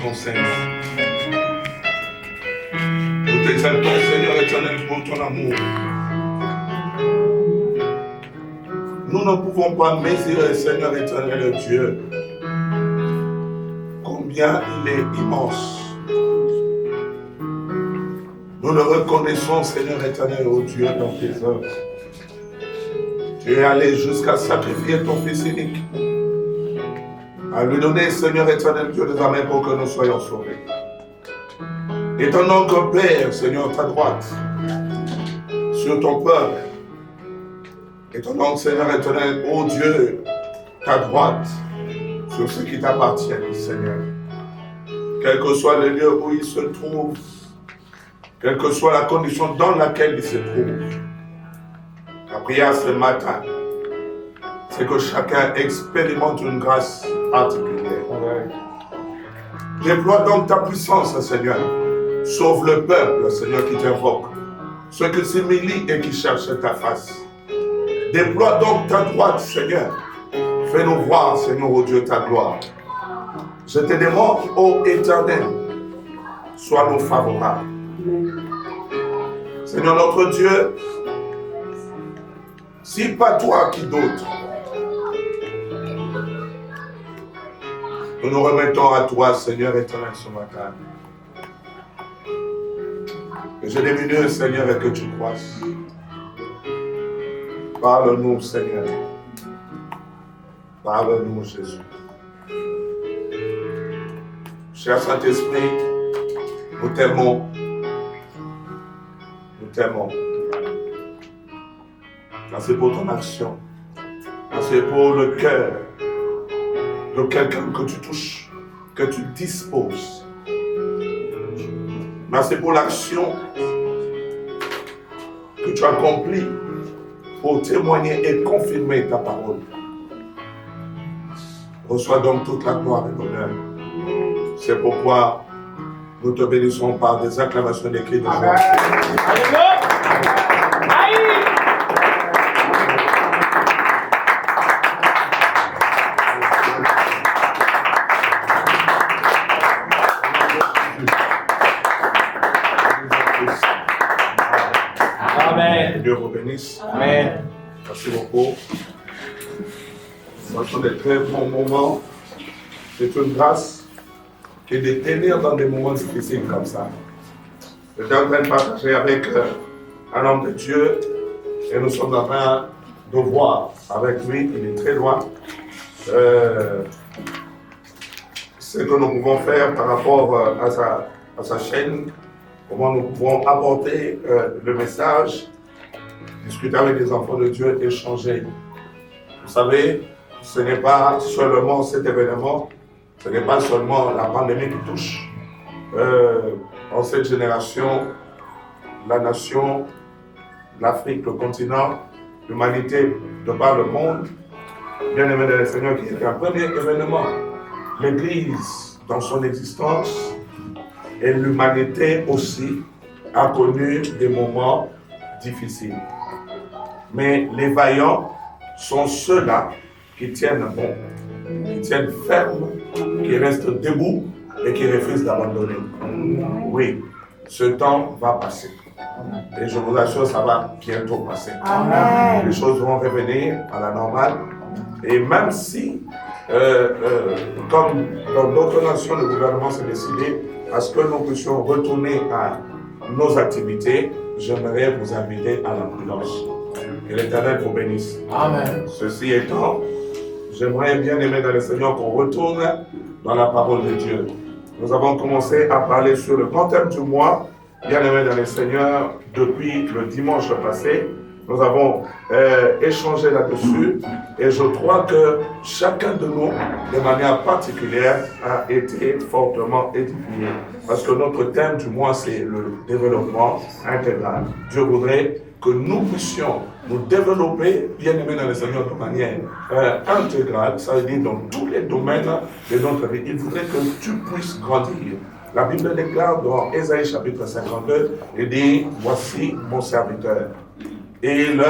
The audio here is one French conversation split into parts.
ton Seigneur. Nous t'exaltons, Seigneur éternel, pour ton amour. Nous ne pouvons pas mesurer, Seigneur éternel Dieu, combien il est immense. Nous le reconnaissons, Seigneur éternel, ô Dieu, dans tes œuvres. Tu es allé jusqu'à sacrifier ton Fils unique, à lui donner, Seigneur éternel, Dieu des amers pour que nous soyons sauvés. Et ton oncle Père, Seigneur, ta droite, sur ton peuple. Et ton oncle, Seigneur éternel, ô Dieu, ta droite, sur ce qui t'appartient, Seigneur. Quel que soit le lieu où il se trouve, quelle que soit la condition dans laquelle il se trouve, la prière ce matin, c'est que chacun expérimente une grâce particulière. Déploie donc ta puissance, Seigneur. Sauve le peuple, Seigneur, qui t'invoque. Ceux qui s'humilient et qui cherchent ta face. Déploie donc ta droite, Seigneur. Fais-nous voir, Seigneur, ô Dieu, ta gloire. Je te demande, ô Éternel, sois-nous favorables. Seigneur notre Dieu, si pas toi, qui d'autre? Nous nous remettons à toi, Seigneur éternel, ce matin. Que je diminue, Seigneur, et que tu croisses. Parle-nous, Seigneur. Parle-nous, Jésus. Cher Saint-Esprit, nous t'aimons. Nous t'aimons. Merci pour ton action. Merci pour le cœur de quelqu'un que tu touches, que tu disposes. Merci pour l'action que tu accomplis pour témoigner et confirmer ta parole. Reçois donc toute la gloire et l'honneur. C'est pourquoi nous te bénissons par des acclamations des cris de joie. Alléluia. Dieu vous bénisse. Amen. Merci beaucoup. Ce sont des très bons moments. C'est une grâce que de tenir dans des moments difficiles comme ça. Je suis en train de partager avec un homme de Dieu et nous sommes en train de voir avec lui, il est très loin, ce que nous pouvons faire par rapport à sa chaîne, comment nous pouvons apporter le message, discuter avec les enfants de Dieu, échanger. Vous savez, ce n'est pas seulement cet événement, ce n'est pas seulement la pandémie qui touche en cette génération, la nation, l'Afrique, le continent, l'humanité de par le monde. Bien aimé de le Seigneur, qui est un premier événement. L'Église, dans son existence, et l'humanité aussi, a connu des moments difficiles. Mais les vaillants sont ceux-là qui tiennent bon, qui tiennent ferme, qui restent debout et qui refusent d'abandonner. Oui, ce temps va passer. Et je vous assure, ça va bientôt passer. Amen. Les choses vont revenir à la normale. Et même si, comme dans d'autres nations, le gouvernement s'est décidé à ce que nous puissions retourner à nos activités, j'aimerais vous inviter à la prudence. Que l'Éternel vous bénisse. Amen. Ceci étant, j'aimerais bien aimer dans le Seigneur qu'on retourne dans la parole de Dieu. Nous avons commencé à parler sur le grand thème du mois, bien aimé dans le Seigneur, depuis le dimanche passé. Nous avons échangé là-dessus et je crois que chacun de nous, de manière particulière, a été fortement édifié. Parce que notre thème du mois, c'est le développement intégral. Dieu voudrait que nous puissions nous développer, bien aimé dans le Seigneur, de manière intégrale, ça veut dire dans tous les domaines de notre vie. Il voudrait que tu puisses grandir. La Bible déclare dans Ésaïe chapitre 52, il dit, voici mon serviteur. Et il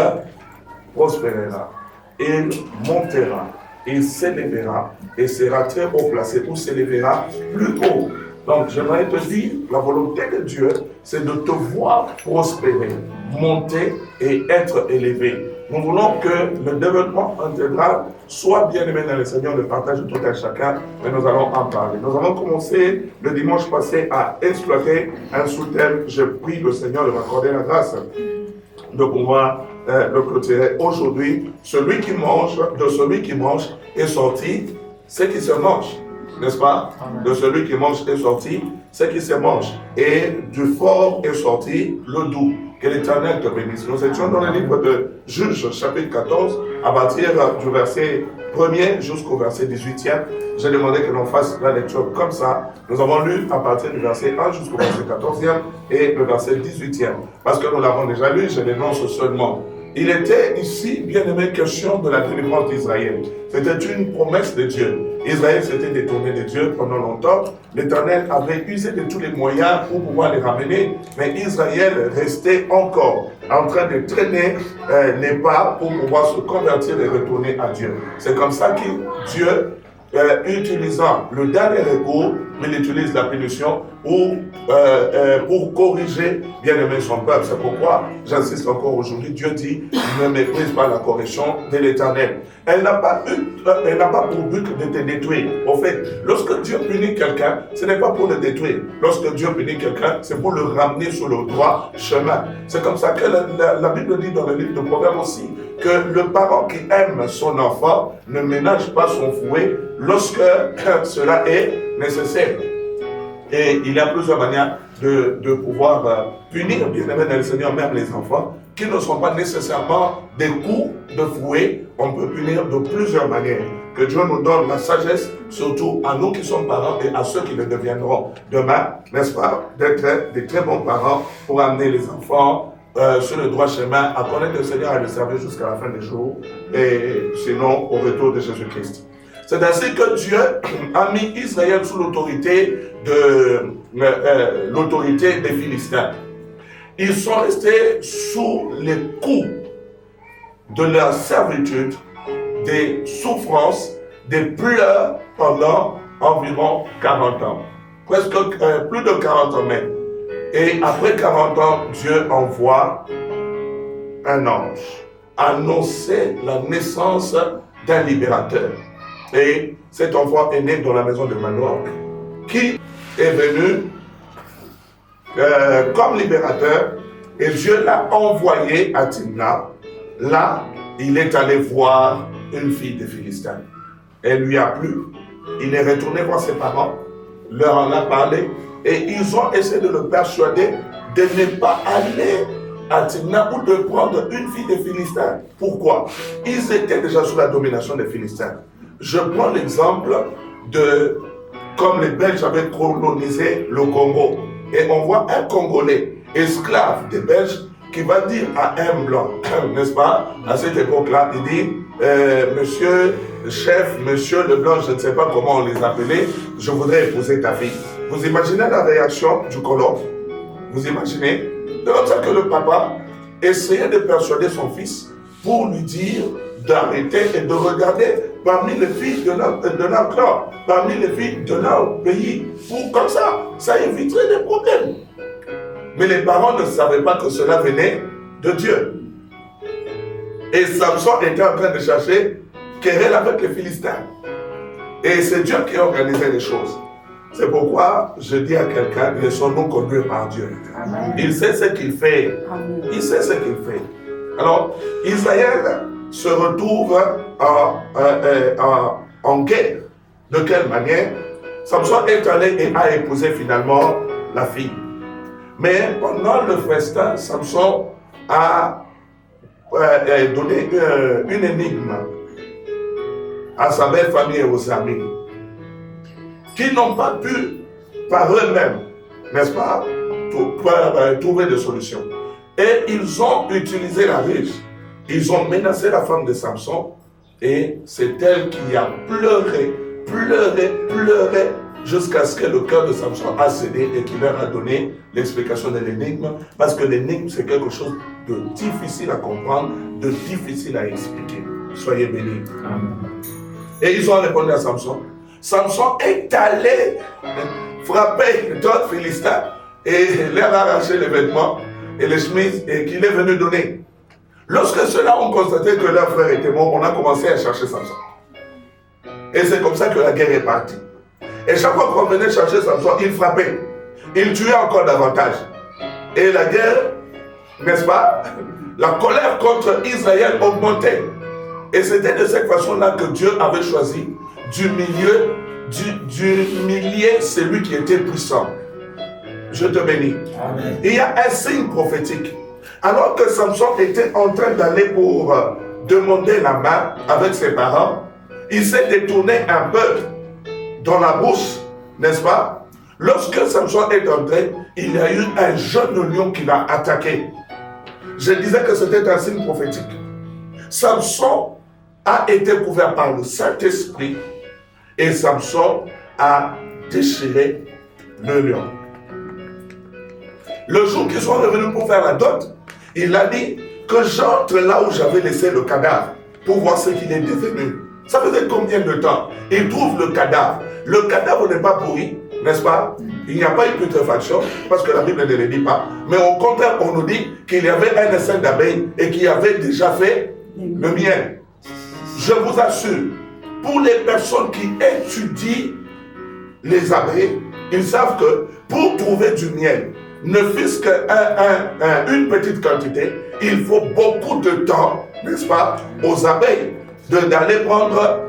prospérera, il montera, il s'élèvera et sera très haut placé ou s'élèvera plus haut. Donc, j'aimerais te dire, la volonté de Dieu, c'est de te voir prospérer, monter et être élevé. Nous voulons que le développement intégral soit bien aimé dans le Seigneur, le partage de tout un chacun, mais nous allons en parler. Nous avons commencé le dimanche passé à exploiter un sous-thème. Je prie le Seigneur de m'accorder la grâce de pouvoir le clôturer aujourd'hui. Celui qui mange, de celui qui mange est sorti, c'est qui se mange. N'est-ce pas? De celui qui mange est sorti, c'est qui se mange. Et du fort est sorti le doux. Que l'Éternel te bénisse. Nous étions dans le livre de Juges, chapitre 14, à partir du verset 1er jusqu'au verset 18e. J'ai demandé que l'on fasse la lecture comme ça. Nous avons lu à partir du verset 1 jusqu'au verset 14e et le verset 18e. Parce que nous l'avons déjà lu, je l'énonce seulement. Il était ici, bien aimé, question de la délivrance d'Israël. C'était une promesse de Dieu. Israël s'était détourné de Dieu pendant longtemps. L'Éternel avait usé de tous les moyens pour pouvoir les ramener. Mais Israël restait encore en train de traîner les pas pour pouvoir se convertir et retourner à Dieu. C'est comme ça que Dieu, utilisant le dernier recours, il utilise la punition pour corriger bien aimé son peuple. C'est pourquoi j'insiste encore aujourd'hui, Dieu dit ne méprise pas la correction de l'Éternel. Elle n'a pas pour but de te détruire. Au fait, lorsque Dieu punit quelqu'un, ce n'est pas pour le détruire. Lorsque Dieu punit quelqu'un, c'est pour le ramener sur le droit chemin. C'est comme ça que la Bible dit dans le livre de Proverbes aussi que le parent qui aime son enfant ne ménage pas son fouet lorsque cela est nécessaire. Et il y a plusieurs manières de pouvoir punir, bien aimé dans le Seigneur, même les enfants, qui ne sont pas nécessairement des coups de fouet. On peut punir de plusieurs manières. Que Dieu nous donne la sagesse, surtout à nous qui sommes parents et à ceux qui le deviendront demain, n'est-ce pas, d'être des très bons parents pour amener les enfants sur le droit chemin, à connaître le Seigneur et à le servir jusqu'à la fin des jours, et sinon au retour de Jésus-Christ. C'est ainsi que Dieu a mis Israël sous l'autorité des Philistins. Ils sont restés sous les coups de leur servitude, des souffrances, des pleurs pendant environ 40 ans. Presque plus de 40 ans même. Et après 40 ans, Dieu envoie un ange annoncer la naissance d'un libérateur. Et cet enfant est né dans la maison de Manoach, qui est venu comme libérateur, et Dieu l'a envoyé à Timna. Là, il est allé voir une fille des Philistins. Elle lui a plu. Il est retourné voir ses parents, leur en a parlé, et ils ont essayé de le persuader de ne pas aller à Timna ou de prendre une fille des Philistins. Pourquoi? Ils étaient déjà sous la domination des Philistins. Je prends l'exemple de comme les Belges avaient colonisé le Congo. Et on voit un Congolais, esclave des Belges, qui va dire à un blanc, n'est-ce pas, à cette époque-là, il dit, monsieur le chef, monsieur le blanc, je ne sais pas comment on les appelait, je voudrais épouser ta fille. Vous imaginez la réaction du colon? Vous imaginez? C'est comme ça que le papa essayait de persuader son fils pour lui dire d'arrêter et de regarder parmi les filles de leur clan, parmi les filles de leur pays. Comme ça éviterait des problèmes. Mais les parents ne savaient pas que cela venait de Dieu. Et Samson était en train de chercher querelle avec les Philistins. Et c'est Dieu qui a organisé les choses. C'est pourquoi je dis à quelqu'un, laissons-nous conduire par Dieu. Amen. Il sait ce qu'il fait. Amen. Il sait ce qu'il fait. Alors, Israël se retrouve en guerre. De quelle manière? Samson est allé et a épousé finalement la fille. Mais pendant le festin, Samson a donné une énigme à sa belle famille et aux amis, qui n'ont pas pu, par eux-mêmes, n'est-ce pas, trouver de solution. Et ils ont utilisé la ruse. Ils ont menacé la femme de Samson, et c'est elle qui a pleuré, jusqu'à ce que le cœur de Samson a cédé et qui leur a donné l'explication de l'énigme, parce que l'énigme c'est quelque chose de difficile à comprendre, de difficile à expliquer. Soyez bénis. Amen. Et ils ont répondu à Samson. Samson est allé frapper d'autres Philistins et leur arracher les vêtements et les chemises et qu'il est venu donner. Lorsque ceux-là ont constaté que leur frère était mort, on a commencé à chercher Samson. Et c'est comme ça que la guerre est partie. Et chaque fois qu'on venait chercher Samson, il frappait. Il tuait encore davantage. Et la guerre, n'est-ce pas, la colère contre Israël augmentait. Et c'était de cette façon-là que Dieu avait choisi d'humilier celui qui était puissant. Je te bénis. Amen. Il y a un signe prophétique. Alors que Samson était en train d'aller pour demander la main avec ses parents, il s'est détourné un peu dans la brousse, n'est-ce pas? Lorsque Samson est entré, il y a eu un jeune lion qui l'a attaqué. Je disais que c'était un signe prophétique. Samson a été couvert par le Saint-Esprit et Samson a déchiré le lion. Le jour qu'ils sont revenus pour faire la dot, il a dit que j'entre là où j'avais laissé le cadavre pour voir ce qu'il est devenu. Ça faisait combien de temps? Il trouve le cadavre. Le cadavre n'est pas pourri, n'est-ce pas? Il n'y a pas eu putréfaction, parce que la Bible ne le dit pas. Mais au contraire, on nous dit qu'il y avait un essaim d'abeilles et qu'il avait déjà fait le miel. Je vous assure, pour les personnes qui étudient les abeilles, ils savent que pour trouver du miel, ne fût-ce qu'une petite quantité, il faut beaucoup de temps, n'est-ce pas, aux abeilles, d'aller prendre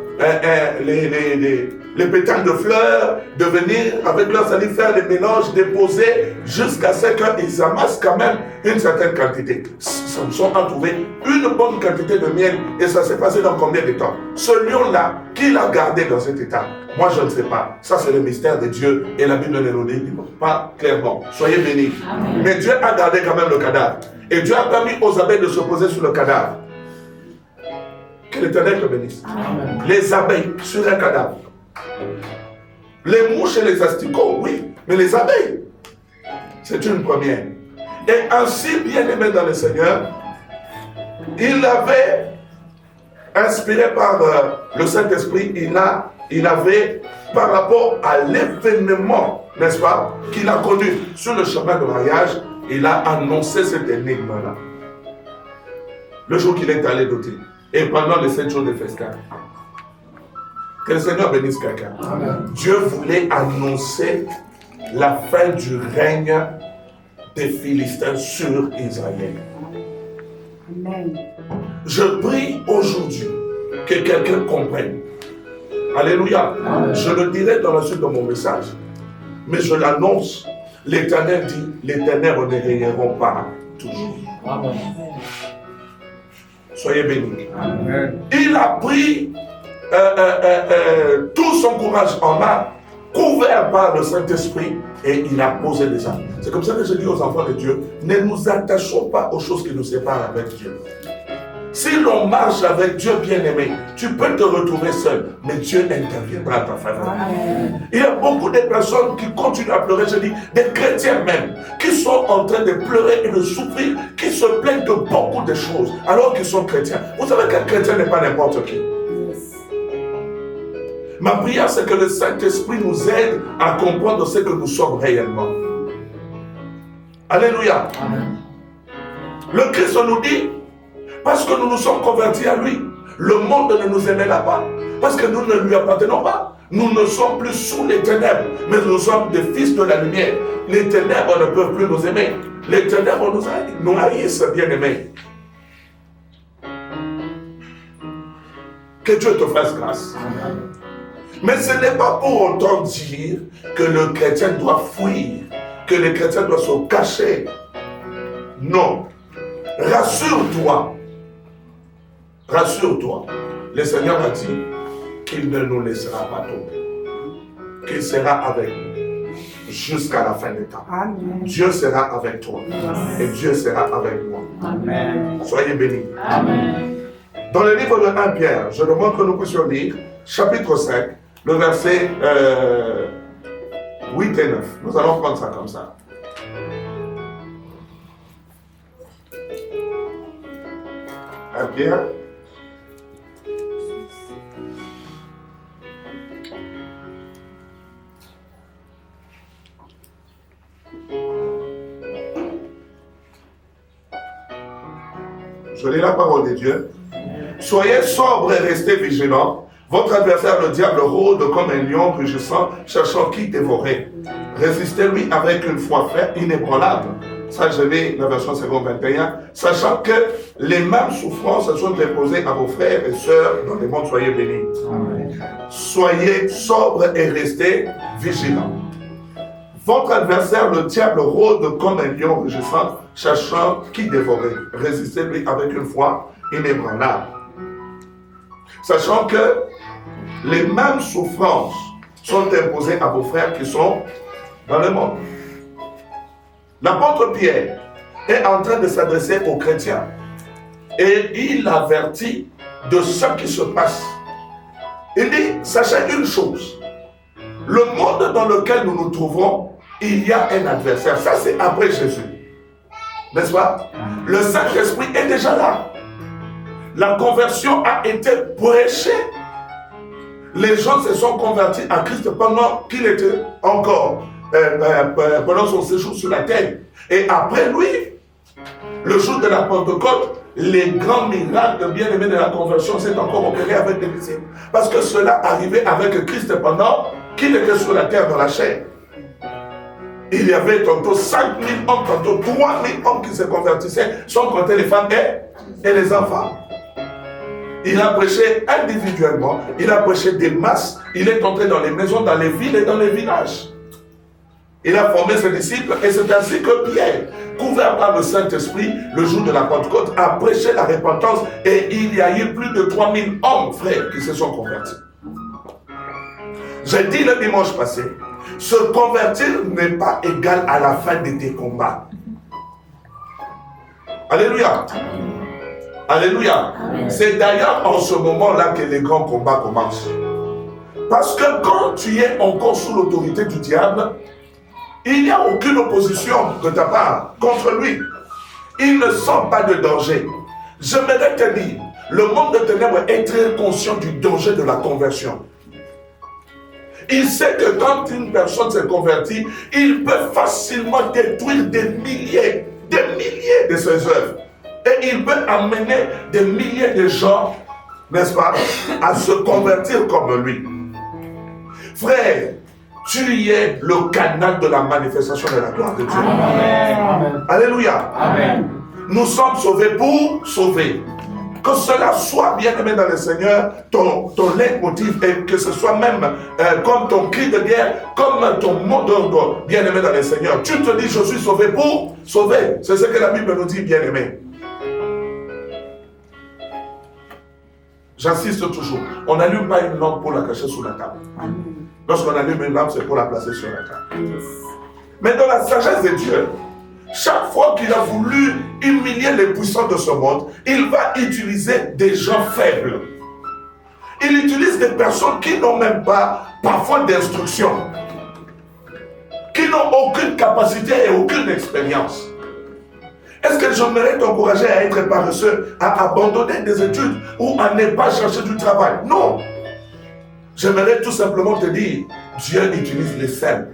les pétales de fleurs, de venir avec leur salive faire les mélanges, déposer jusqu'à ce qu'ils amassent quand même une certaine quantité. Samson a trouvé une bonne quantité de miel et ça s'est passé dans combien de temps? Ce lion-là, qui l'a gardé dans cet état? Moi je ne sais pas. Ça c'est le mystère de Dieu et la Bible ne nous dit pas clairement. Soyez bénis. Amen. Mais Dieu a gardé quand même le cadavre. Et Dieu a permis aux abeilles de se poser sur le cadavre. Que l'Éternel te bénisse. Amen. Les abeilles sur un cadavre. Les mouches et les asticots, oui, mais les abeilles, c'est une première. Et ainsi, bien aimé dans le Seigneur, il avait, inspiré par le Saint-Esprit, il avait, par rapport à l'événement, n'est-ce pas, qu'il a connu sur le chemin de mariage, il a annoncé cette énigme-là. Le jour qu'il est allé doter. Et pendant les 7 jours de festin. Que le Seigneur bénisse quelqu'un. Dieu voulait annoncer la fin du règne des Philistins sur Israël. Amen. Je prie aujourd'hui que quelqu'un comprenne. Alléluia. Amen. Je le dirai dans la suite de mon message. Mais je l'annonce. L'Éternel dit, les ténèbres ne régneront pas toujours. Amen. Soyez bénis. Amen. Il a pris tout son courage en main, couvert par le Saint-Esprit, et il a posé les armes. C'est comme ça que je dis aux enfants de Dieu, ne nous attachons pas aux choses qui nous séparent avec Dieu. Si l'on marche avec Dieu bien-aimé, tu peux te retrouver seul, mais Dieu interviendra à ta faveur. Amen. Il y a beaucoup de personnes qui continuent à pleurer, je dis, des chrétiens même, qui sont en train de pleurer et de souffrir, qui se plaignent de beaucoup de choses, alors qu'ils sont chrétiens. Vous savez qu'un chrétien n'est pas n'importe qui. Ma prière, c'est que le Saint-Esprit nous aide à comprendre ce que nous sommes réellement. Alléluia. Amen. Le Christ nous dit, parce que nous nous sommes convertis à lui, le monde ne nous aimera pas, parce que nous ne lui appartenons pas. Nous ne sommes plus sous les ténèbres, mais nous sommes des fils de la lumière. Les ténèbres ne peuvent plus nous aimer. Les ténèbres nous haïssent, bien-aimés. Que Dieu te fasse grâce. Amen. Mais ce n'est pas pour autant dire que le chrétien doit fuir, que le chrétien doit se cacher. Non. Rassure-toi. Rassure-toi. Le Seigneur a dit qu'il ne nous laissera pas tomber. Qu'il sera avec nous jusqu'à la fin des temps. Amen. Dieu sera avec toi. Amen. Et Dieu sera avec moi. Amen. Soyez bénis. Amen. Dans le livre de 1 Pierre, je demande que nous puissions lire chapitre 5, le verset 8 et 9. Nous allons prendre ça comme ça. Un Pierre. Je lis la parole de Dieu. Soyez sobres et restez vigilants. Votre adversaire, le diable, rôde comme un lion rugissant, cherchant qui dévorer. Résistez-lui avec une foi ferme, inébranlable. Ça, je lis la version 21, sachant que les mêmes souffrances sont imposées à vos frères et sœurs dans le monde. Soyez bénis. Amen. Soyez sobres et restez vigilants. Votre adversaire, le diable, rôde comme un lion rugissant, cherchant qui dévorer. Résistez-lui avec une foi inébranlable. Sachant que les mêmes souffrances sont imposées à vos frères qui sont dans le monde. L'apôtre Pierre est en train de s'adresser aux chrétiens et il avertit de ce qui se passe. Il dit, sachez une chose, le monde dans lequel nous nous trouvons, il y a un adversaire. Ça, c'est après Jésus. N'est-ce pas? Le Saint-Esprit est déjà là. La conversion a été prêchée. Les gens se sont convertis à Christ pendant qu'il était encore, pendant son séjour sur la terre. Et après lui, le jour de la Pentecôte, les grands miracles bien-aimés de la conversion s'est encore opéré avec les disciples. Parce que cela arrivait avec Christ pendant qu'il était sur la terre dans la chair. Il y avait tantôt 5 000 hommes, tantôt 3 000 hommes qui se convertissaient, sans compter les femmes et les enfants. Il a prêché individuellement, il a prêché des masses, il est entré dans les maisons, dans les villes et dans les villages. Il a formé ses disciples et c'est ainsi que Pierre, couvert par le Saint-Esprit, le jour de la Pentecôte, a prêché la repentance et il y a eu plus de 3 000 hommes, frères, qui se sont convertis. J'ai dit le dimanche passé, se convertir n'est pas égal à la fin de tes combats. Alléluia. Alléluia. C'est d'ailleurs en ce moment-là que les grands combats commencent. Parce que quand tu es encore sous l'autorité du diable, il n'y a aucune opposition de ta part contre lui. Il ne sent pas de danger. J'aimerais te dire, le monde de ténèbres est très conscient du danger de la conversion. Il sait que quand une personne s'est convertie, il peut facilement détruire des milliers de ses œuvres. Et il peut amener des milliers de gens, n'est-ce pas, à se convertir comme lui. Frère, tu es le canal de la manifestation de la gloire de Dieu. Amen. Alléluia. Amen. Nous sommes sauvés pour sauver. Que cela soit bien-aimé dans le Seigneur, ton leitmotiv, et que ce soit même comme ton cri de guerre, comme ton mot d'ordre, bien-aimé dans le Seigneur. Tu te dis, je suis sauvé pour sauver. C'est ce que la Bible nous dit, bien-aimé. J'insiste toujours, on n'allume pas une lampe pour la cacher sous la table. Lorsqu'on allume une lampe, c'est pour la placer sur la table. Mais dans la sagesse de Dieu, chaque fois qu'il a voulu humilier les puissants de ce monde, il va utiliser des gens faibles. Il utilise des personnes qui n'ont même pas parfois d'instruction, qui n'ont aucune capacité et aucune expérience. Est-ce que j'aimerais t'encourager à être paresseux, à abandonner des études ou à ne pas chercher du travail? Non. J'aimerais tout simplement te dire, Dieu utilise les simples,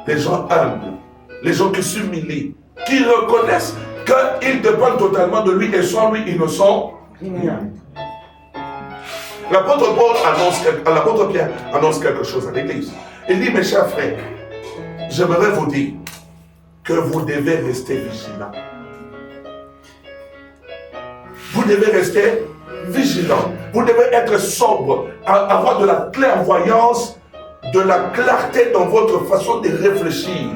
les gens humbles, les gens qui s'humilient, qui reconnaissent qu'ils dépendent totalement de lui et sans lui, ils ne sont rien. L'apôtre Pierre annonce quelque chose à l'église. Il dit, mes chers frères, j'aimerais vous dire que vous devez rester vigilants. Vous devez rester vigilant. Vous devez être sobre, avoir de la clairvoyance, de la clarté dans votre façon de réfléchir.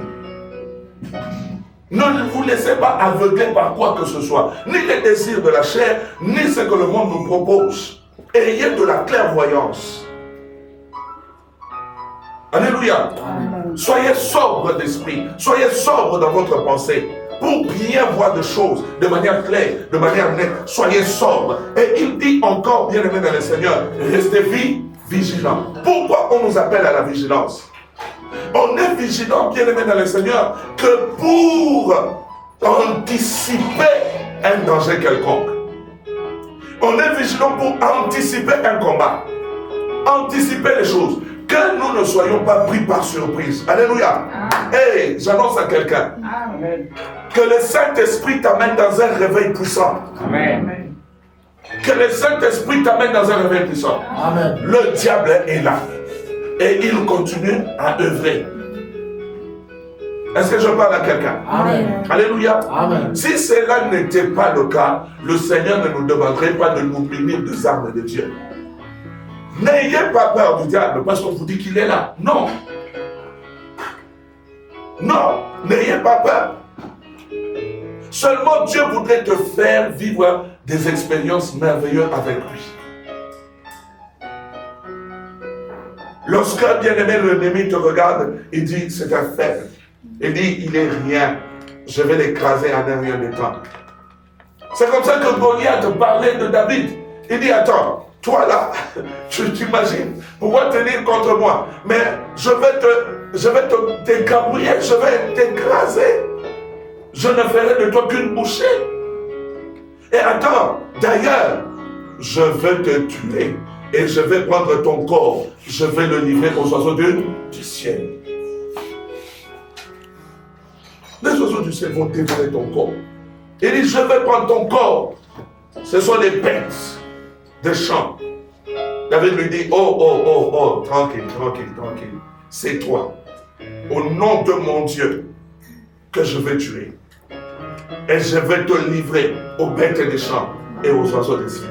Ne vous laissez pas aveugler par quoi que ce soit, ni les désirs de la chair, ni ce que le monde nous propose. Ayez de la clairvoyance. Alléluia. Amen. Soyez sobre d'esprit, soyez sobre dans votre pensée. Pour bien voir des choses de manière claire, de manière nette, soyez sobre. Et il dit encore, bien aimé dans le Seigneur, restez vigilants. Pourquoi on nous appelle à la vigilance? On est vigilant, bien aimé dans le Seigneur, que pour anticiper un danger quelconque. On est vigilant pour anticiper un combat, anticiper les choses. Que nous ne soyons pas pris par surprise. Alléluia. Hey, j'annonce à quelqu'un. Que le Saint-Esprit t'amène dans un réveil puissant. Amen. Que le Saint-Esprit t'amène dans un réveil puissant. Amen. Le diable est là. Et il continue à œuvrer. Est-ce que je parle à quelqu'un? Amen. Alléluia. Amen. Si cela n'était pas le cas, le Seigneur ne nous demanderait pas de nous munir des armes de Dieu. N'ayez pas peur du diable parce qu'on vous dit qu'il est là. Non. Non, n'ayez pas peur. Seulement Dieu voudrait te faire vivre des expériences merveilleuses avec lui. Lorsque, bien-aimé, l'ennemi te regarde, il dit, c'est un faible. Il dit, il est rien. Je vais l'écraser en un rien de temps. C'est comme ça que Goliath parlait de David. Il dit, attends, toi là, tu t'imagines pouvoir tenir contre moi, mais je vais te décabouiller, je vais t'écraser. Je ne ferai de toi qu'une bouchée. Et attends, d'ailleurs, je vais te tuer et je vais prendre ton corps, je vais le livrer aux oiseaux du ciel. Les oiseaux du ciel vont dévorer ton corps. Il dit, je vais prendre ton corps. Ce sont les bêtes des champs. David lui dit, oh, tranquille. C'est toi, au nom de mon Dieu, que je vais tuer. Et je vais te livrer aux bêtes des champs et aux oiseaux des cieux.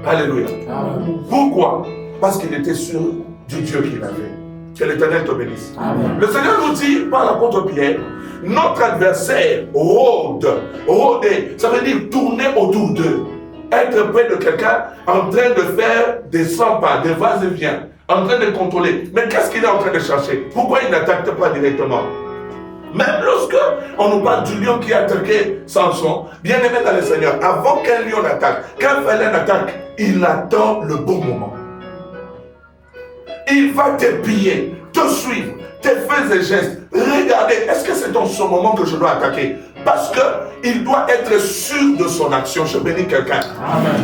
Alléluia. Amen. Pourquoi? Parce qu'il était sûr du Dieu qu'il avait. Que l'Éternel te bénisse. Amen. Le Seigneur nous dit par l'apôtre Pierre, notre adversaire rôder, ça veut dire tourner autour d'eux. Être près de quelqu'un en train de faire des 100 pas, des vas-et-vient, en train de contrôler. Mais qu'est-ce qu'il est en train de chercher? Pourquoi il n'attaque pas directement? Même lorsque on nous parle du lion qui a attaqué Samson, bien aimé dans le Seigneur, avant qu'un lion attaque, qu'un félin attaque, il attend le bon moment. Il va te piller, te suivre, tes faits et gestes. Regardez, est-ce que c'est dans ce moment que je dois attaquer? Parce qu'il doit être sûr de son action. Je bénis quelqu'un.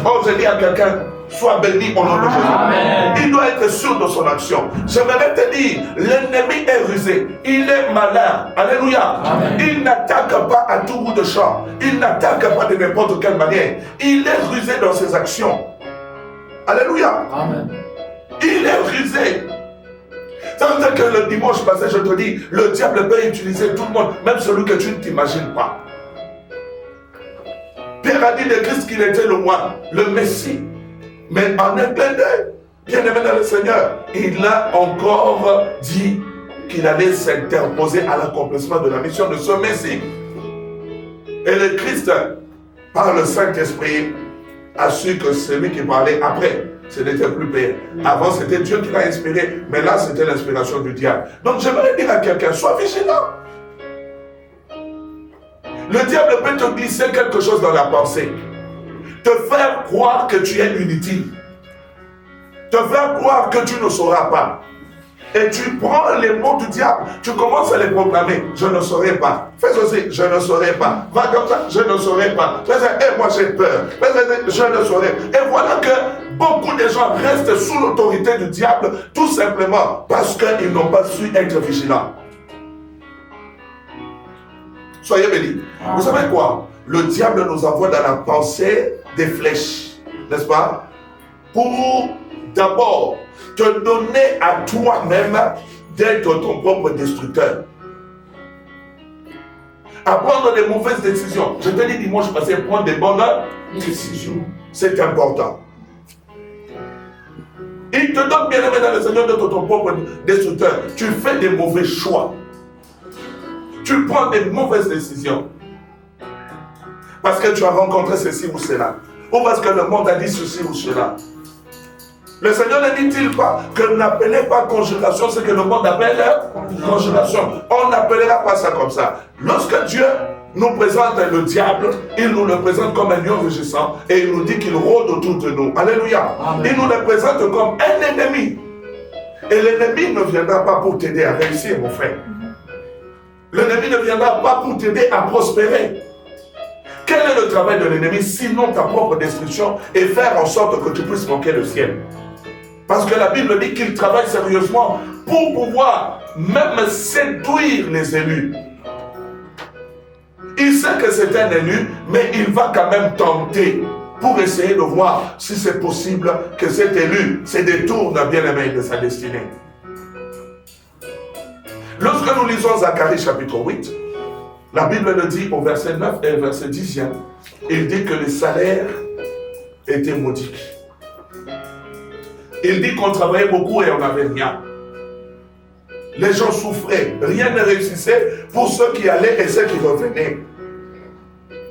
Oh, je dis à quelqu'un, sois béni au nom de Jésus. Amen. Il doit être sûr de son action. J'aimerais te dire, l'ennemi est rusé. Il est malin. Alléluia. Amen. Il n'attaque pas à tout bout de champ. Il n'attaque pas de n'importe quelle manière. Il est rusé dans ses actions. Alléluia. Amen. Il est rusé. Ça veut dire que le dimanche passé, je te dis, le diable peut utiliser tout le monde, même celui que tu ne t'imagines pas. Pierre a dit de Christ qu'il était le roi, le Messie. Mais en un clin d'œil, bien aimé dans le Seigneur, il a encore dit qu'il allait s'interposer à l'accomplissement de la mission de ce Messie. Et le Christ, par le Saint-Esprit, a su que celui qui parlait après, ce n'était plus Pierre. Avant, c'était Dieu qui l'a inspiré, mais là, c'était l'inspiration du diable. Donc, j'aimerais dire à quelqu'un, sois vigilant. Le diable peut te glisser quelque chose dans la pensée, te faire croire que tu es inutile, te faire croire que tu ne sauras pas. Et tu prends les mots du diable, tu commences à les proclamer. Je ne saurais pas. Fais ceci, je ne saurais pas. Va comme ça, je ne saurais pas. Fais ça, et moi j'ai peur. Fais ça, je ne saurais. Et voilà que beaucoup de gens restent sous l'autorité du diable, tout simplement parce qu'ils n'ont pas su être vigilants. Soyez bénis. Vous savez quoi? Le diable nous envoie dans la pensée des flèches, n'est-ce pas? Pour d'abord te donner à toi-même d'être ton propre destructeur. À prendre des mauvaises décisions. Je te dis dimanche passé, prendre des bonnes décisions. C'est important. Il te donne bien aimé dans le Seigneur d'être ton propre destructeur. Tu fais des mauvais choix. Tu prends des mauvaises décisions. Parce que tu as rencontré ceci ou cela. Ou parce que le monde a dit ceci ou cela. Le Seigneur ne dit-il pas que n'appelez pas conjuration ce que le monde appelle conjuration. On n'appellera pas ça comme ça. Lorsque Dieu nous présente le diable, il nous le présente comme un lion rugissant et il nous dit qu'il rôde autour de nous. Alléluia. Amen. Il nous le présente comme un ennemi. Et l'ennemi ne viendra pas pour t'aider à réussir, mon frère. L'ennemi ne viendra pas pour t'aider à prospérer. Quel est le travail de l'ennemi sinon ta propre destruction et faire en sorte que tu puisses manquer le ciel? Parce que la Bible dit qu'il travaille sérieusement pour pouvoir même séduire les élus. Il sait que c'est un élu, mais il va quand même tenter pour essayer de voir si c'est possible que cet élu se détourne bien-aimé de sa destinée. Lorsque nous lisons Zacharie chapitre 8, la Bible nous dit au verset 9 et verset 10, il dit que les salaires étaient maudits. Il dit qu'on travaillait beaucoup et on n'avait rien. Les gens souffraient, rien ne réussissait pour ceux qui allaient et ceux qui revenaient.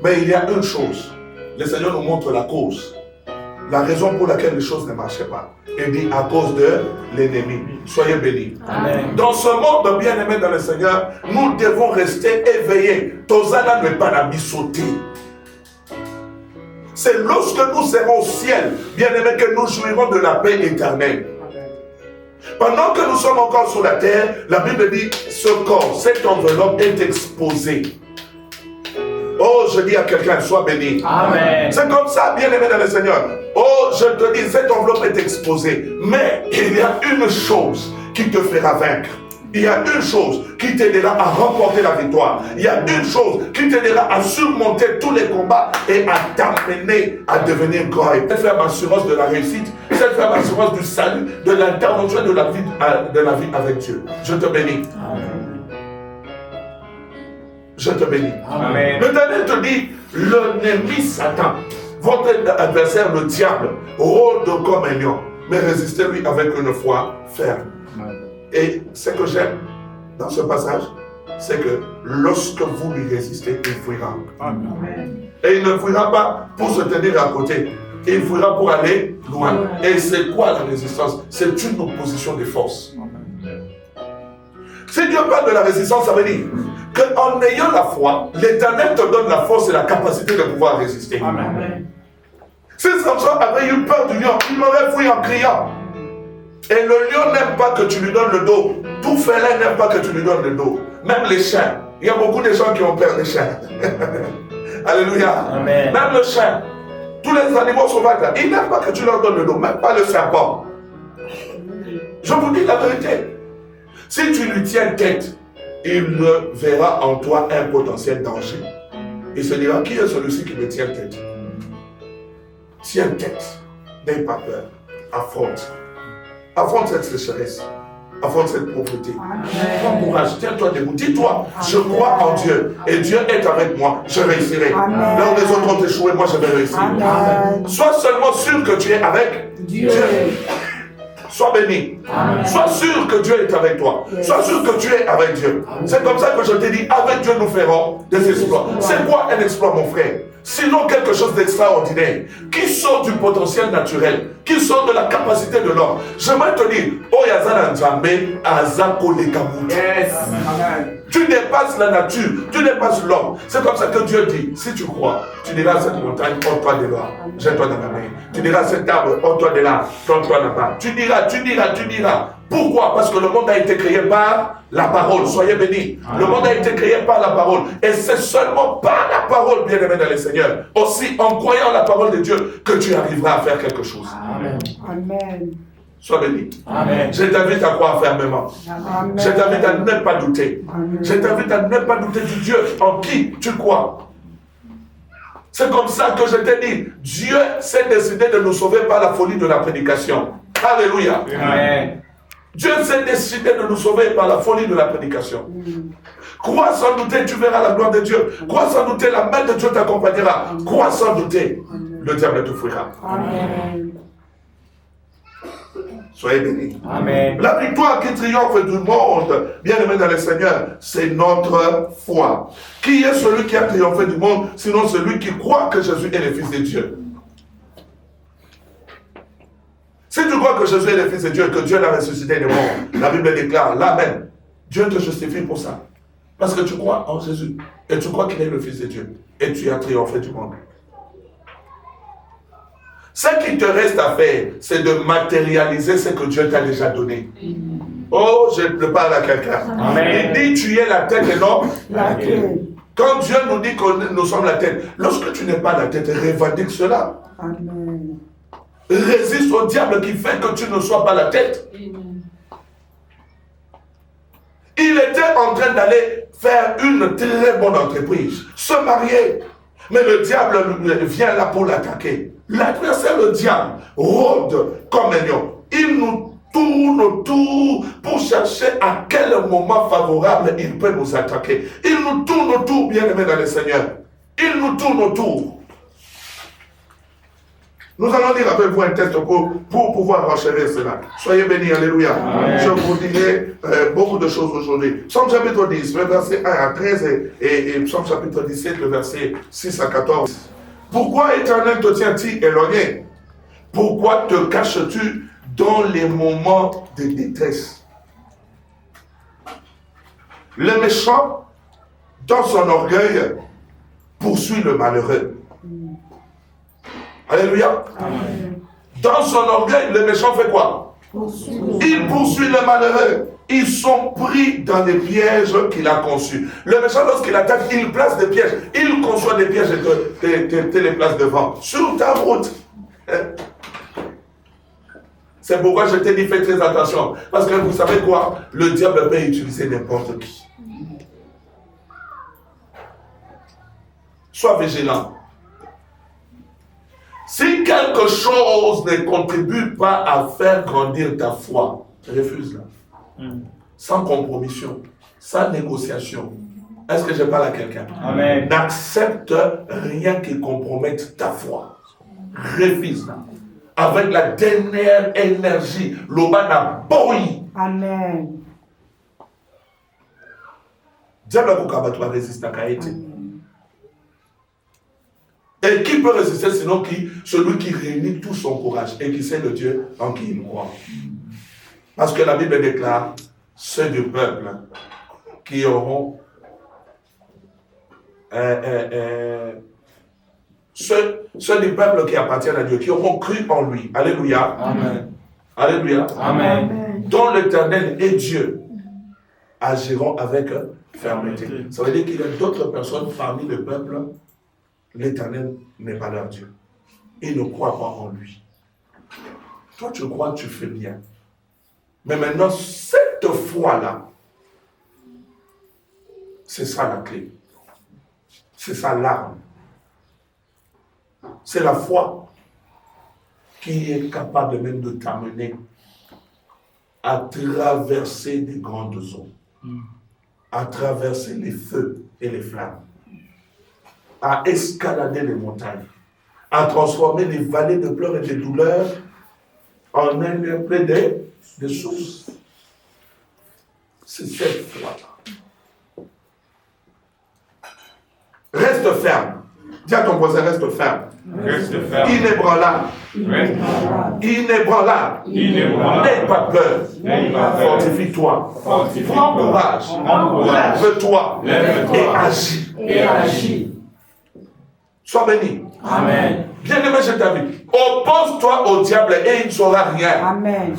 Mais il y a une chose, le Seigneur nous montre la cause, la raison pour laquelle les choses ne marchaient pas. Il dit à cause de l'ennemi. Soyez bénis. Amen. Dans ce monde bien-aimé dans le Seigneur, nous devons rester éveillés. Tozana ne pas la sauter. C'est lorsque nous serons au ciel, bien-aimés, que nous jouirons de la paix éternelle. Pendant que nous sommes encore sur la terre, la Bible dit, ce corps, cette enveloppe est exposée. Oh, je dis à quelqu'un, sois béni. Amen. C'est comme ça, bien-aimé dans le Seigneur. Oh, je te dis, cette enveloppe est exposée. Mais il y a une chose qui te fera vaincre. Il y a une chose qui t'aidera à remporter la victoire. Il y a une chose qui t'aidera à surmonter tous les combats et à t'amener à devenir grand. Et cette ferme assurance de la réussite, cette ferme assurance du salut, de l'intervention de la vie avec Dieu. Je te bénis. Amen. Je te bénis. Amen. Le dernier te dit, l'ennemi Satan, votre adversaire le diable, rôde comme un lion, mais résistez-lui avec une foi ferme. Amen. Et ce que j'aime dans ce passage, c'est que lorsque vous lui résistez, il fuira. Amen. Et il ne fuira pas pour se tenir à côté, il fuira pour aller loin. Et c'est quoi la résistance? C'est une opposition des forces. Amen. Si Dieu parle de la résistance, ça veut dire qu'en ayant la foi, l'Éternel te donne la force et la capacité de pouvoir résister. Amen. Si Samson avait eu peur du lion, il m'aurait fui en criant. Et le lion n'aime pas que tu lui donnes le dos. Tout félin n'aime pas que tu lui donnes le dos. Même les chiens. Il y a beaucoup de gens qui ont peur des chiens. Alléluia. Amen. Même le chien. Tous les animaux sauvages, là, ils n'aiment pas que tu leur donnes le dos. Même pas le serpent. Je vous dis la vérité. Si tu lui tiens tête, il verra en toi un potentiel danger. Il se dira, qui est celui-ci qui me tient tête? Tiens tête. N'aie pas peur. Affronte. Affronte cette sécheresse. Affronte cette pauvreté. Prends courage. Tiens-toi debout. Dis-toi, je crois en Dieu. Et Dieu est avec moi. Je réussirai. Amen. Là où les autres ont échoué, moi je vais réussir. Amen. Sois seulement sûr que tu es avec Dieu. Sois béni. Amen. Sois sûr que Dieu est avec toi. Yes. Sois sûr que tu es avec Dieu. C'est comme ça que je te dis, avec Dieu nous ferons des exploits. C'est quoi un exploit, mon frère? Sinon quelque chose d'extraordinaire, qui sort du potentiel naturel, qui sort de la capacité de l'homme. J'aimerais te dire, oh Yazana Nzambe, Azako Lekamut. Yes. Tu dépasses la nature, tu dépasses l'homme. C'est comme ça que Dieu dit, si tu crois, tu diras à cette montagne, ôte-toi de là, jette-toi dans la mer. Tu diras à cet arbre, ôte-toi de là, plante-toi là-bas. Tu diras. Pourquoi? Parce que le monde a été créé par la parole. Soyez bénis. Amen. Le monde a été créé par la parole. Et c'est seulement par la parole, bien-aimé dans le Seigneur, aussi en croyant la parole de Dieu, que tu arriveras à faire quelque chose. Amen. Amen. Sois béni. Amen. Je t'invite à croire fermement. Amen. Je t'invite à ne pas douter. Amen. Je t'invite à ne pas douter du Dieu en qui tu crois. C'est comme ça que je t'ai dit. Dieu s'est décidé de nous sauver par la folie de la prédication. Alléluia. Amen. Dieu s'est décidé de nous sauver par la folie de la prédication. Crois sans douter, tu verras la gloire de Dieu. Crois sans douter, la main de Dieu t'accompagnera. Crois sans douter, le diable te fuira. Amen. Soyez bénis. Amen. La victoire qui triomphe du monde, bien-aimé dans le Seigneur, c'est notre foi. Qui est celui qui a triomphé du monde, sinon celui qui croit que Jésus est le Fils de Dieu? Si tu crois que Jésus est le Fils de Dieu et que Dieu l'a ressuscité des morts, la Bible déclare, là même, Dieu te justifie pour ça. Parce que tu crois en Jésus et tu crois qu'il est le Fils de Dieu et tu as triomphé du monde. Ce qui te reste à faire, c'est de matérialiser ce que Dieu t'a déjà donné. Oh, je te parle à quelqu'un. Il dit, tu es la tête et non la queue. Quand Dieu nous dit que nous sommes la tête, lorsque tu n'es pas la tête, revendique cela. Amen. Résiste au diable qui fait que tu ne sois pas la tête. Il était en train d'aller faire une très bonne entreprise, se marier. Mais le diable vient là pour l'attaquer. L'adversaire, le diable, rôde comme un lion. Il nous tourne autour pour chercher à quel moment favorable il peut nous attaquer. Il nous tourne autour, bien-aimés dans le Seigneur. Il nous tourne autour. Nous allons lire avec vous un texte pour pouvoir renchérir cela. Soyez bénis, alléluia. Amen. Je vous dirai beaucoup de choses aujourd'hui. Psaume chapitre 10, le verset 1 à 13 et Psaume chapitre 17, le verset 6 à 14. Pourquoi, Éternel, te tiens-tu éloigné? Pourquoi te caches-tu dans les moments de détresse? Le méchant, dans son orgueil, poursuit le malheureux. Alléluia. Amen. Dans son orgueil, le méchant fait quoi? Il poursuit le malheureux. Ils sont pris dans des pièges qu'il a conçus. Le méchant, lorsqu'il attaque, il place des pièges. Il conçoit des pièges et te les place devant. Sur ta route. C'est pourquoi je t'ai dit, fais très attention. Parce que vous savez quoi? Le diable peut utiliser n'importe qui. Sois vigilant. Si quelque chose ne contribue pas à faire grandir ta foi, refuse-la. Sans compromission, sans négociation. Est-ce que je parle à quelqu'un? Amen. N'accepte rien qui compromette ta foi. Refuse-la. Avec la dernière énergie, l'obana boy. Amen. Diable a résisté à Kaïti. Et qui peut résister sinon qui? Celui qui réunit tout son courage et qui sait le Dieu en qui il croit. Parce que la Bible déclare, ceux du peuple qui auront ceux du peuple qui appartiennent à Dieu, qui auront cru en lui. Alléluia. Amen. Alléluia. Amen. Dont l'Éternel est Dieu, agiront avec fermeté. Ça veut dire qu'il y a d'autres personnes parmi le peuple. L'Éternel n'est pas leur Dieu. Ils ne croient pas en lui. Toi, tu crois que tu fais bien. Mais maintenant, cette foi-là, c'est ça la clé. C'est ça l'arme. C'est la foi qui est capable même de t'amener à traverser des grandes eaux, à traverser les feux et les flammes, à escalader les montagnes, à transformer les vallées de pleurs et de douleurs en un plein de sources. C'est cette foi-là. Reste ferme. Dis à ton voisin, reste ferme. Reste ferme. Inébranlable. Inébranlable. N'aie pas peur. Fortifie-toi. Prends courage. Lève-toi. Et agis. Sois béni. Amen. Bien-aimé, je t'invite. Oppose-toi au diable et il ne saura rien. Amen.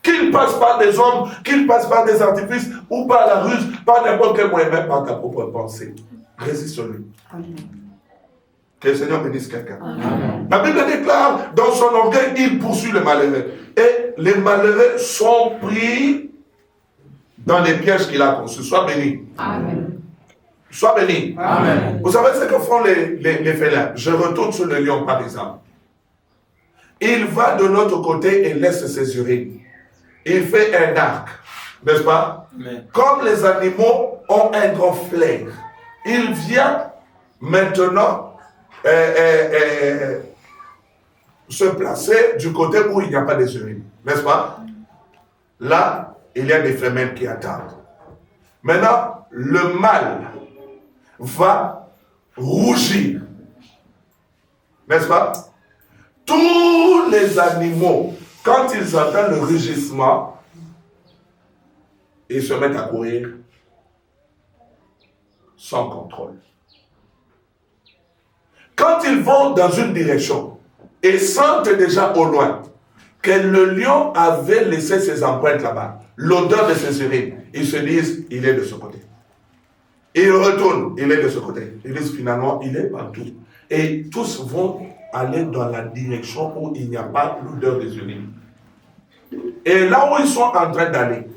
Qu'il passe par des hommes, qu'il passe par des artifices ou par la ruse, par n'importe quel moyen, même par ta propre pensée. Résiste-lui. Amen. Que le Seigneur bénisse quelqu'un. Amen. La Bible déclare, dans son orgueil, il poursuit le malheureux. Et les malheureux sont pris dans les pièges qu'il a conçus. Sois béni. Amen. Sois béni. Amen. Vous savez ce que font les félins? Je retourne sur le lion, par exemple. Il va de l'autre côté et laisse ses urines. Il fait un arc, n'est-ce pas? Amen. Comme les animaux ont un grand flair, il vient maintenant se placer du côté où il n'y a pas des urines, n'est-ce pas? Là, il y a des femelles qui attendent. Maintenant, le mâle va rougir, n'est-ce pas? Tous les animaux, quand ils entendent le rugissement, ils se mettent à courir sans contrôle. Quand ils vont dans une direction et sentent déjà au loin que le lion avait laissé ses empreintes là-bas, l'odeur de ses urines, ils se disent, il est de ce côté. Ils retournent, il est de ce côté. Ils disent finalement, il est partout. Et tous vont aller dans la direction où il n'y a pas l'odeur des urines. Et là où ils sont en train d'aller,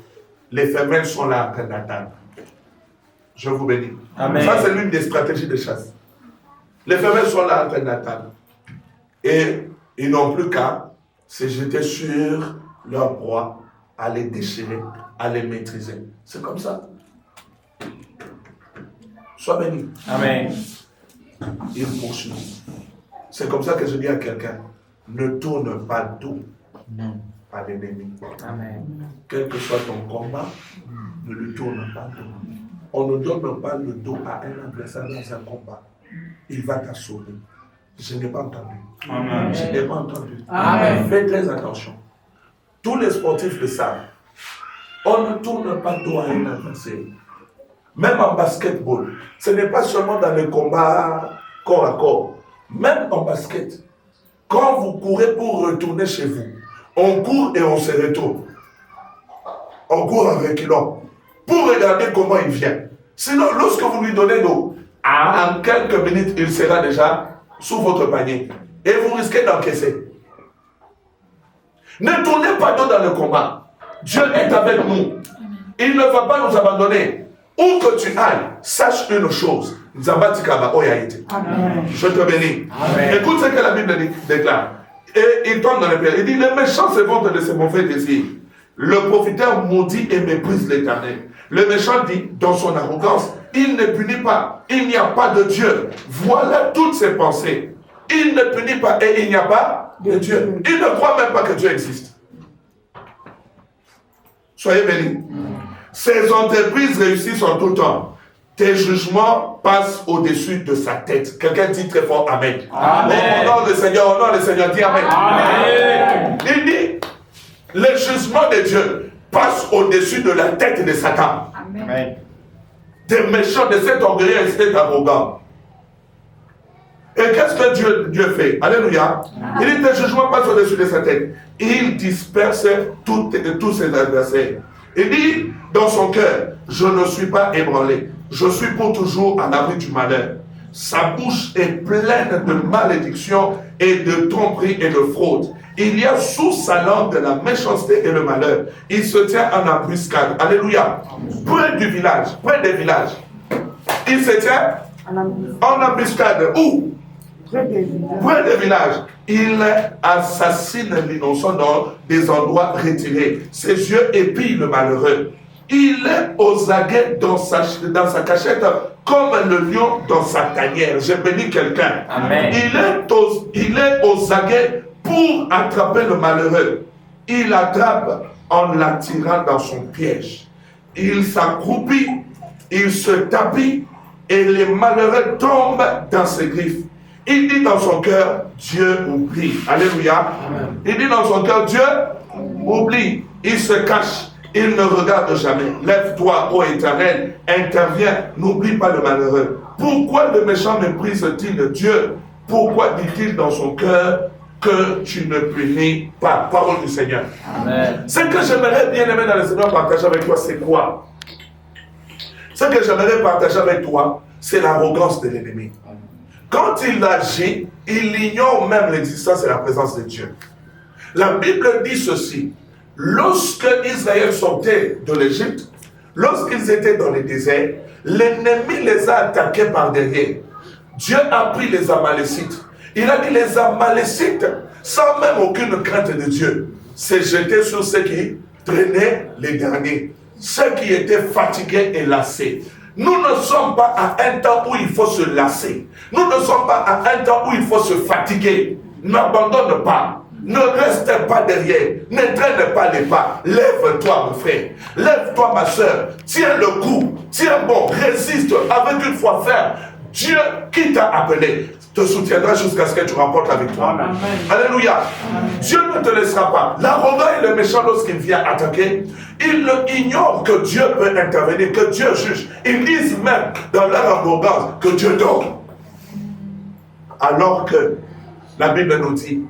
les femelles sont là en train d'attendre. Je vous bénis. Amen. Ça, c'est l'une des stratégies de chasse. Les femelles sont là en train d'attendre. Et ils n'ont plus qu'à se jeter sur leur proie, à les déchirer, à les maîtriser. C'est comme ça. Sois béni. Amen. Il poursuit. C'est comme ça que je dis à quelqu'un, ne tourne pas dos à l'ennemi. Amen. Quel que soit ton combat, ne lui tourne pas dos. On ne donne pas le dos à un adversaire dans un combat. Il va t'assommer. Je n'ai pas entendu. Amen. Je n'ai pas entendu. Amen. Fais très attention. Tous les sportifs le savent. On ne tourne pas dos à un adversaire. Même en basketball, ce n'est pas seulement dans les combats corps à corps. Même en basket, quand vous courez pour retourner chez vous, on court et on se retourne. On court en reculant pour regarder comment il vient. Sinon, lorsque vous lui donnez l'eau, en quelques minutes, il sera déjà sous votre panier. Et vous risquez d'encaisser. Ne tournez pas dos dans le combat. Dieu est avec nous. Il ne va pas nous abandonner. Où que tu ailles, sache une chose. Je te bénis. Amen. Écoute ce que la Bible déclare. Et il tombe dans le pierre. Il dit, les méchants se vantent de ses mauvais désirs. Le profiteur maudit et méprise l'Éternel. Le méchant dit, dans son arrogance, il ne punit pas. Il n'y a pas de Dieu. Voilà toutes ses pensées. Il ne punit pas et il n'y a pas de Dieu. Il ne croit même pas que Dieu existe. Soyez bénis. Ses entreprises réussissent en tout temps. Tes jugements passent au-dessus de sa tête. Quelqu'un dit très fort Amen. Amen. Au nom du Seigneur, dis Amen. Amen. Il dit, les jugements de Dieu passent au-dessus de la tête de Satan. Amen. Des méchants, de cet orgueilleux et cet arrogant. Et qu'est-ce que Dieu fait? Alléluia. Il dit, tes jugements passent au-dessus de sa tête. Il disperse tous ses adversaires. Il dit dans son cœur, je ne suis pas ébranlé. Je suis pour toujours à l'abri du malheur. Sa bouche est pleine de malédictions et de tromperies et de fraude. Il y a sous sa langue de la méchanceté et le malheur. Il se tient en embuscade. Alléluia. Près du village, près des villages. Il se tient en embuscade. Où? Près des villages. Il assassine l'innocent dans des endroits retirés. Ses yeux épient le malheureux. Il est aux aguets dans sa cachette comme le lion dans sa tanière. J'ai béni quelqu'un. Amen. Il est aux aguets pour attraper le malheureux. Il attrape en l'attirant dans son piège. Il s'accroupit, il se tapit et les malheureux tombent dans ses griffes. Il dit dans son cœur, Dieu oublie. Alléluia. Amen. Il dit dans son cœur, Dieu oublie. Il se cache. Il ne regarde jamais. Lève-toi, ô Éternel, interviens, n'oublie pas le malheureux. Pourquoi le méchant méprise-t-il Dieu? Pourquoi dit-il dans son cœur que tu ne punis pas? Parole du Seigneur. Amen. Ce que j'aimerais bien aimer dans le Seigneur partager avec toi, c'est quoi? Ce que j'aimerais partager avec toi, c'est l'arrogance de l'ennemi. Quand il agit, il ignore même l'existence et la présence de Dieu. La Bible dit ceci. Lorsque Israël sortait de l'Égypte, lorsqu'ils étaient dans le désert, l'ennemi les a attaqués par derrière. Dieu a pris les Amalécites. Il a dit les Amalécites, sans même aucune crainte de Dieu, s'est jeté sur ceux qui traînaient les derniers, ceux qui étaient fatigués et lassés. Nous ne sommes pas à un temps où il faut se lasser. Nous ne sommes pas à un temps où il faut se fatiguer. N'abandonne pas. Ne reste pas derrière. Ne traîne pas les pas. Lève-toi, mon frère. Lève-toi, ma soeur. Tiens le coup. Tiens bon. Résiste avec une foi ferme. Dieu qui t'a appelé te soutiendra jusqu'à ce que tu remportes la victoire. Amen. Alléluia. Amen. Dieu ne te laissera pas. L'arrogant et le méchant, lorsqu'il vient attaquer, ils ignorent que Dieu peut intervenir, que Dieu juge. Ils disent même dans leur arrogance que Dieu dort. Alors que la Bible nous dit,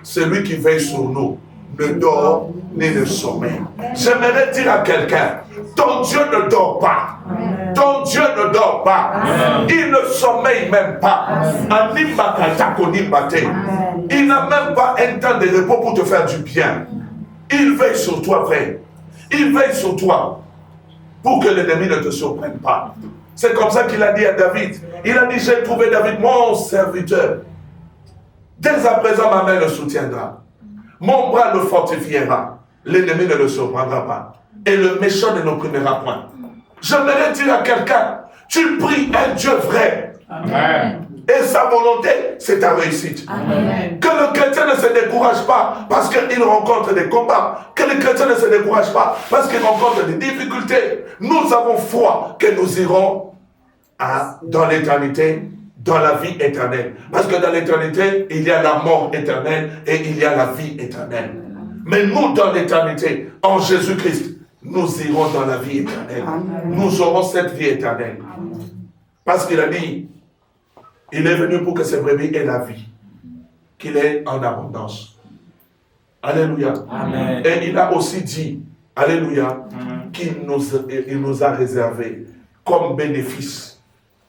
celui qui veille sur nous ne dort ni ne sommeille. J'aimerais dire à quelqu'un, ton Dieu ne dort pas. Amen. Ton Dieu ne dort pas. Amen. Il ne sommeille même pas. Il n'a même pas un temps de repos pour te faire du bien. Il veille sur toi, frère. Il veille sur toi pour que l'ennemi ne te surprenne pas. C'est comme ça qu'il a dit à David. Il a dit, j'ai trouvé David, mon serviteur. Dès à présent, ma main le soutiendra. Mon bras le fortifiera. L'ennemi ne le surprendra pas. Et le méchant ne n'opprimera point. J'aimerais dire à quelqu'un, tu pries un Dieu vrai. Amen. Et sa volonté, c'est ta réussite. Amen. Que le chrétien ne se décourage pas parce qu'il rencontre des combats. Que le chrétien ne se décourage pas parce qu'il rencontre des difficultés. Nous avons foi que nous irons dans l'éternité, dans la vie éternelle. Parce que dans l'éternité, il y a la mort éternelle et il y a la vie éternelle. Mais nous, dans l'éternité, en Jésus-Christ, nous irons dans la vie éternelle. Nous aurons cette vie éternelle. Parce qu'il a dit, il est venu pour que ses brebis aient la vie, qu'il ait en abondance. Alléluia. Amen. Et il a aussi dit, alléluia, qu'il nous a réservé comme bénéfice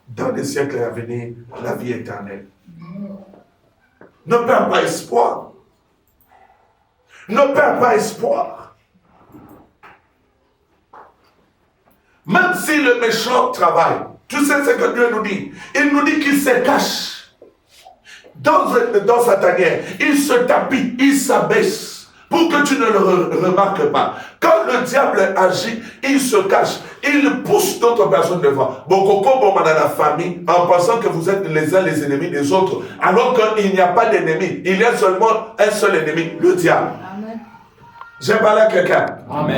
dans les siècles à venir la vie éternelle. Ne perds pas espoir. Ne perds pas espoir. Même si le méchant travaille, tu sais ce que Dieu nous dit. Il nous dit qu'il se cache dans sa tanière. Il se tapit, il s'abaisse pour que tu ne le remarques pas. Quand le diable agit, il se cache. Il pousse d'autres personnes devant. Bokoko bomana la famille en pensant que vous êtes les uns les ennemis des autres. Alors qu'il n'y a pas d'ennemi. Il y a seulement un seul ennemi, le diable. J'ai parlé à quelqu'un.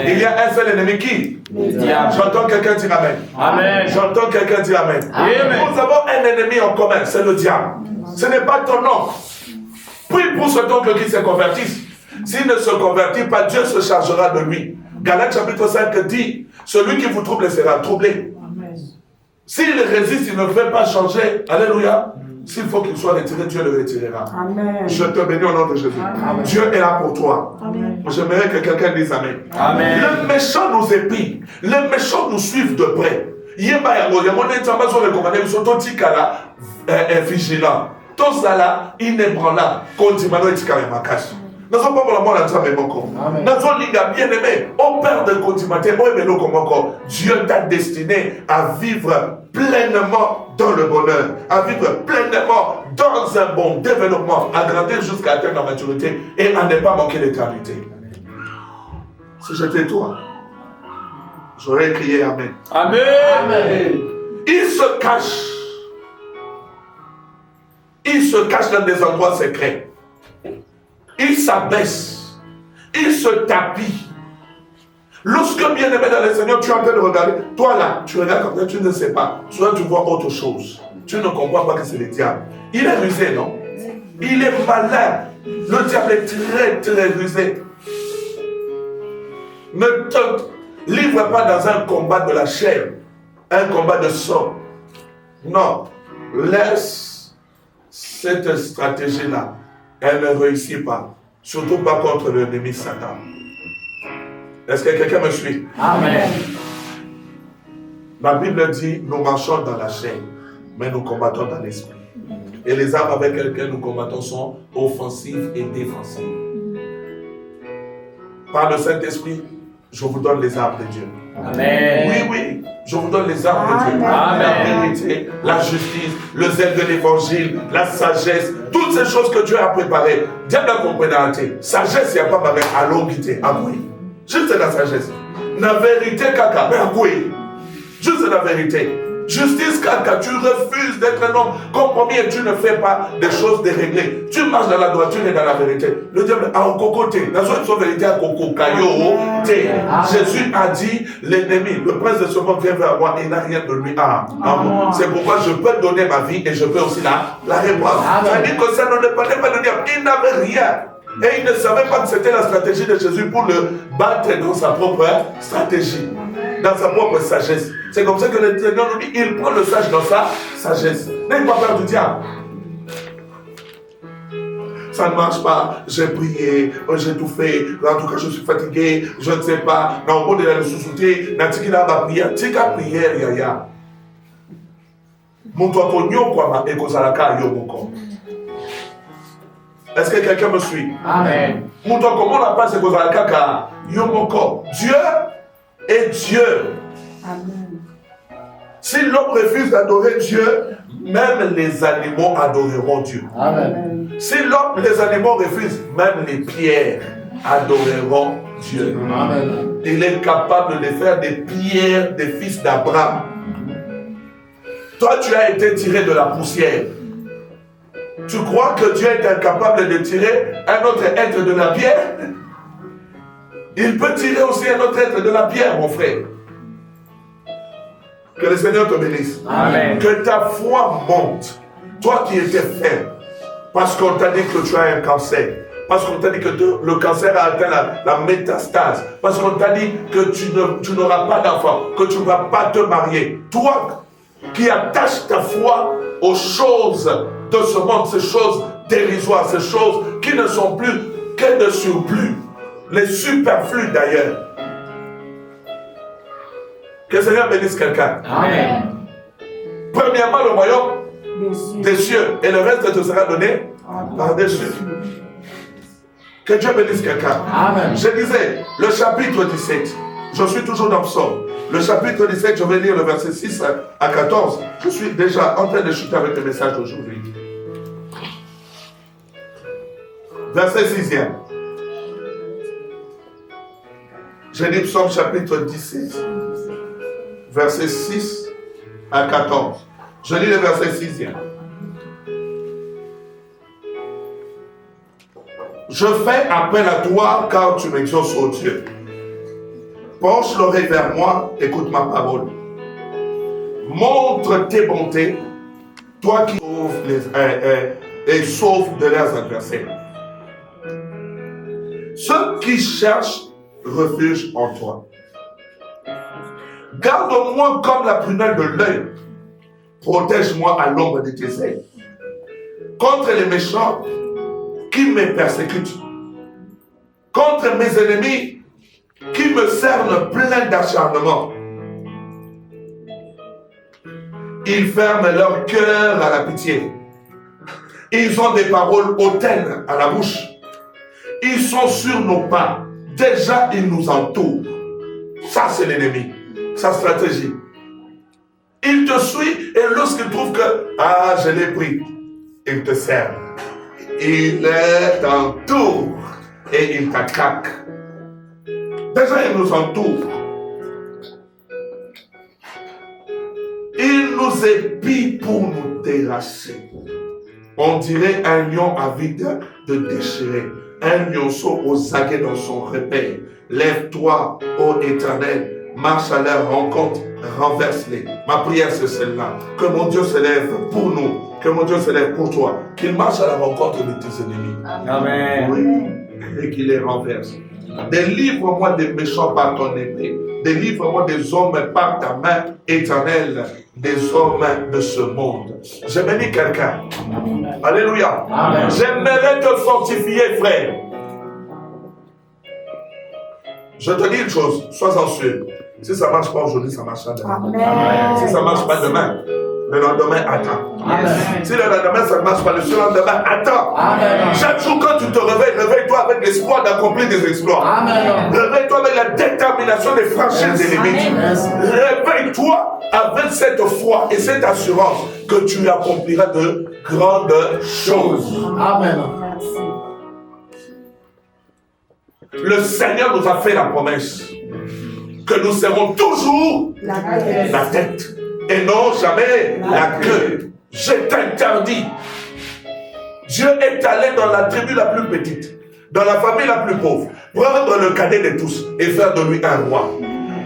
Il y a un seul ennemi qui? Le diable. J'entends quelqu'un dire Amen. Amen. J'entends quelqu'un dire Amen. Amen. Nous avons un ennemi en commun, c'est le diable. Ce n'est pas ton oncle. Prie pour cet oncle qui se convertisse. S'il ne se convertit pas, Dieu se chargera de lui. Galates chapitre 5 dit, celui qui vous trouble sera troublé. S'il résiste, il ne veut pas changer. Alléluia. S'il faut qu'il soit retiré, Dieu le retirera. Amen. Je te bénis au nom de Jésus. Amen. Dieu est là pour toi. J'aimerais que quelqu'un dise Amen. Amen. Le méchant nous épie. Les méchants nous suivent de près. Il y a vigilant. Tous là, inébranlable. Continuez à nous sommes pas pour la mort dans sa mémoire. Nous sommes bien aimés. Au Père de Contimate, Dieu t'a destiné à vivre pleinement dans le bonheur, à vivre pleinement dans un bon développement, à grandir jusqu'à atteindre la maturité et à ne pas manquer l'éternité. Si j'étais toi, j'aurais crié Amen. Amen. Amen. Il se cache. Il se cache dans des endroits secrets. Il s'abaisse, il se tapit. Lorsque bien aimé dans le Seigneur, tu es en train de regarder, toi là, tu regardes comme ça, tu ne sais pas. Soit tu vois autre chose. Tu ne comprends pas que c'est le diable. Il est rusé, non? Il est malin. Le diable est très, très rusé. Ne te livre pas dans un combat de la chair, un combat de sang. Non. Laisse cette stratégie-là. Elle ne réussit pas. Surtout pas contre l'ennemi Satan. Est-ce que quelqu'un me suit? Amen. La Bible dit, nous marchons dans la chair, mais nous combattons dans l'esprit. Et les armes avec lesquelles nous combattons sont offensives et défensives. Par le Saint-Esprit, je vous donne les armes de Dieu. Amen. Oui, oui, je vous donne les armes de Dieu. Amen. La vérité, la justice, le zèle de l'évangile, la sagesse, toutes ces choses que Dieu a préparées. Dieu n'a compris dans la tête. Sagesse, il n'y a pas mal à l'ongité, à quoi? Juste la sagesse. La vérité, caca, mais à quoi? Juste la vérité. Justice, caca, tu refuses d'être un homme compromis et tu ne fais pas des choses déréglées. Tu marches dans la droiture et dans la vérité. Le diable a un cocoté. Dans une vérité à coco, Jésus a dit, l'ennemi, le prince de ce monde vient vers moi et il n'a rien de lui. C'est pourquoi je peux donner ma vie et je peux aussi la reprendre. C'est-à-dire que ça ne dépendait pas de diable. Il n'avait rien. Et il ne savait pas que c'était la stratégie de Jésus pour le battre dans sa propre stratégie, dans sa propre sagesse. C'est comme ça que le Seigneur nous dit, il prend le sage dans sa sagesse. N'ayez pas peur du diable. Ça ne marche pas, j'ai prié, j'ai tout fait, en tout cas je suis fatigué, je ne sais pas. Non, on est dans le sous-souté, n'a-t-il pas prié, tika prière, yaya. Mon toi konyo kwa ma ekozalaka yo moko. Est-ce que quelqu'un me suit? Amen. Mon toi comment on appelle ce kozalaka ka yo moko? Dieu est Dieu. Amen. Si l'homme refuse d'adorer Dieu, même les animaux adoreront Dieu. Amen. Si l'homme, les animaux refusent, même les pierres adoreront Dieu. Amen. Il est capable de faire des pierres des fils d'Abraham. Toi, tu as été tiré de la poussière. Tu crois que Dieu est incapable de tirer un autre être de la pierre? Il peut tirer aussi un autre être de la pierre, mon frère. Que le Seigneur te bénisse. Amen. Que ta foi monte. Toi qui étais faible, parce qu'on t'a dit que tu as un cancer, parce qu'on t'a dit que le cancer a atteint la métastase, parce qu'on t'a dit que tu n'auras pas d'enfant, que tu ne vas pas te marier. Toi qui attaches ta foi aux choses de ce monde, ces choses dérisoires, ces choses qui ne sont plus que de surplus, les superflus d'ailleurs. Que le Seigneur bénisse quelqu'un. Amen. Premièrement, le royaume des cieux, et le reste te sera donné par-dessus. Que Dieu bénisse quelqu'un. Amen. Je disais, le chapitre 17, je suis toujours dans Psaume. Le chapitre 17, je vais lire le verset 6 à 14. Je suis déjà en train de chuter avec le message d'aujourd'hui. Verset 6e. J'ai dit Psaume chapitre 17, verset 6 à 14. Je lis le verset 6e. Je fais appel à toi car tu m'exauces, ô Dieu. Penche l'oreille vers moi, écoute ma parole. Montre tes bontés, toi qui sauves de leurs adversaires. Ceux qui cherchent refuge en toi. Garde-moi comme la prunelle de l'œil. Protège-moi à l'ombre de tes ailes. Contre les méchants qui me persécutent. Contre mes ennemis qui me cernent plein d'acharnement. Ils ferment leur cœur à la pitié. Ils ont des paroles hautaines à la bouche. Ils sont sur nos pas. Déjà, ils nous entourent. Ça, c'est l'ennemi. Sa stratégie. Il te suit et lorsqu'il trouve que, ah, je l'ai pris, il te sert. Il t'entoure et il t'attaque. Déjà, il nous entoure. Il nous épie pour nous terrasser. On dirait un lion avide de déchirer. Un lionceau aux aguets dans son repère. Lève-toi, ô Éternel. Marche à leur rencontre, renverse-les. Ma prière, c'est celle-là. Que mon Dieu se lève pour nous. Que mon Dieu se lève pour toi. Qu'il marche à la rencontre de tes ennemis. Amen. Oui. Et qu'il les renverse. Délivre-moi des méchants par ton épée. Délivre-moi des hommes par ta main éternelle. Des hommes de ce monde. Je bénis quelqu'un. Alléluia. Amen. J'aimerais te fortifier, frère. Je te dis une chose, sois en sûr. Si ça ne marche pas aujourd'hui, ça marchera demain. Amen. Si ça ne marche pas demain, le lendemain, attends. Amen. Si le lendemain, ça ne marche pas, le surlendemain, attends. Amen. Chaque jour, quand tu te réveilles, réveille-toi avec l'espoir d'accomplir des exploits. Amen. Réveille-toi avec la détermination de franchir des limites. Réveille-toi avec cette foi et cette assurance que tu accompliras de grandes choses. Amen. Le Seigneur nous a fait la promesse que nous serons toujours la tête et non jamais la queue. Je t'interdis. Dieu est allé dans la tribu la plus petite, dans la famille la plus pauvre, prendre le cadet de tous et faire de lui un roi.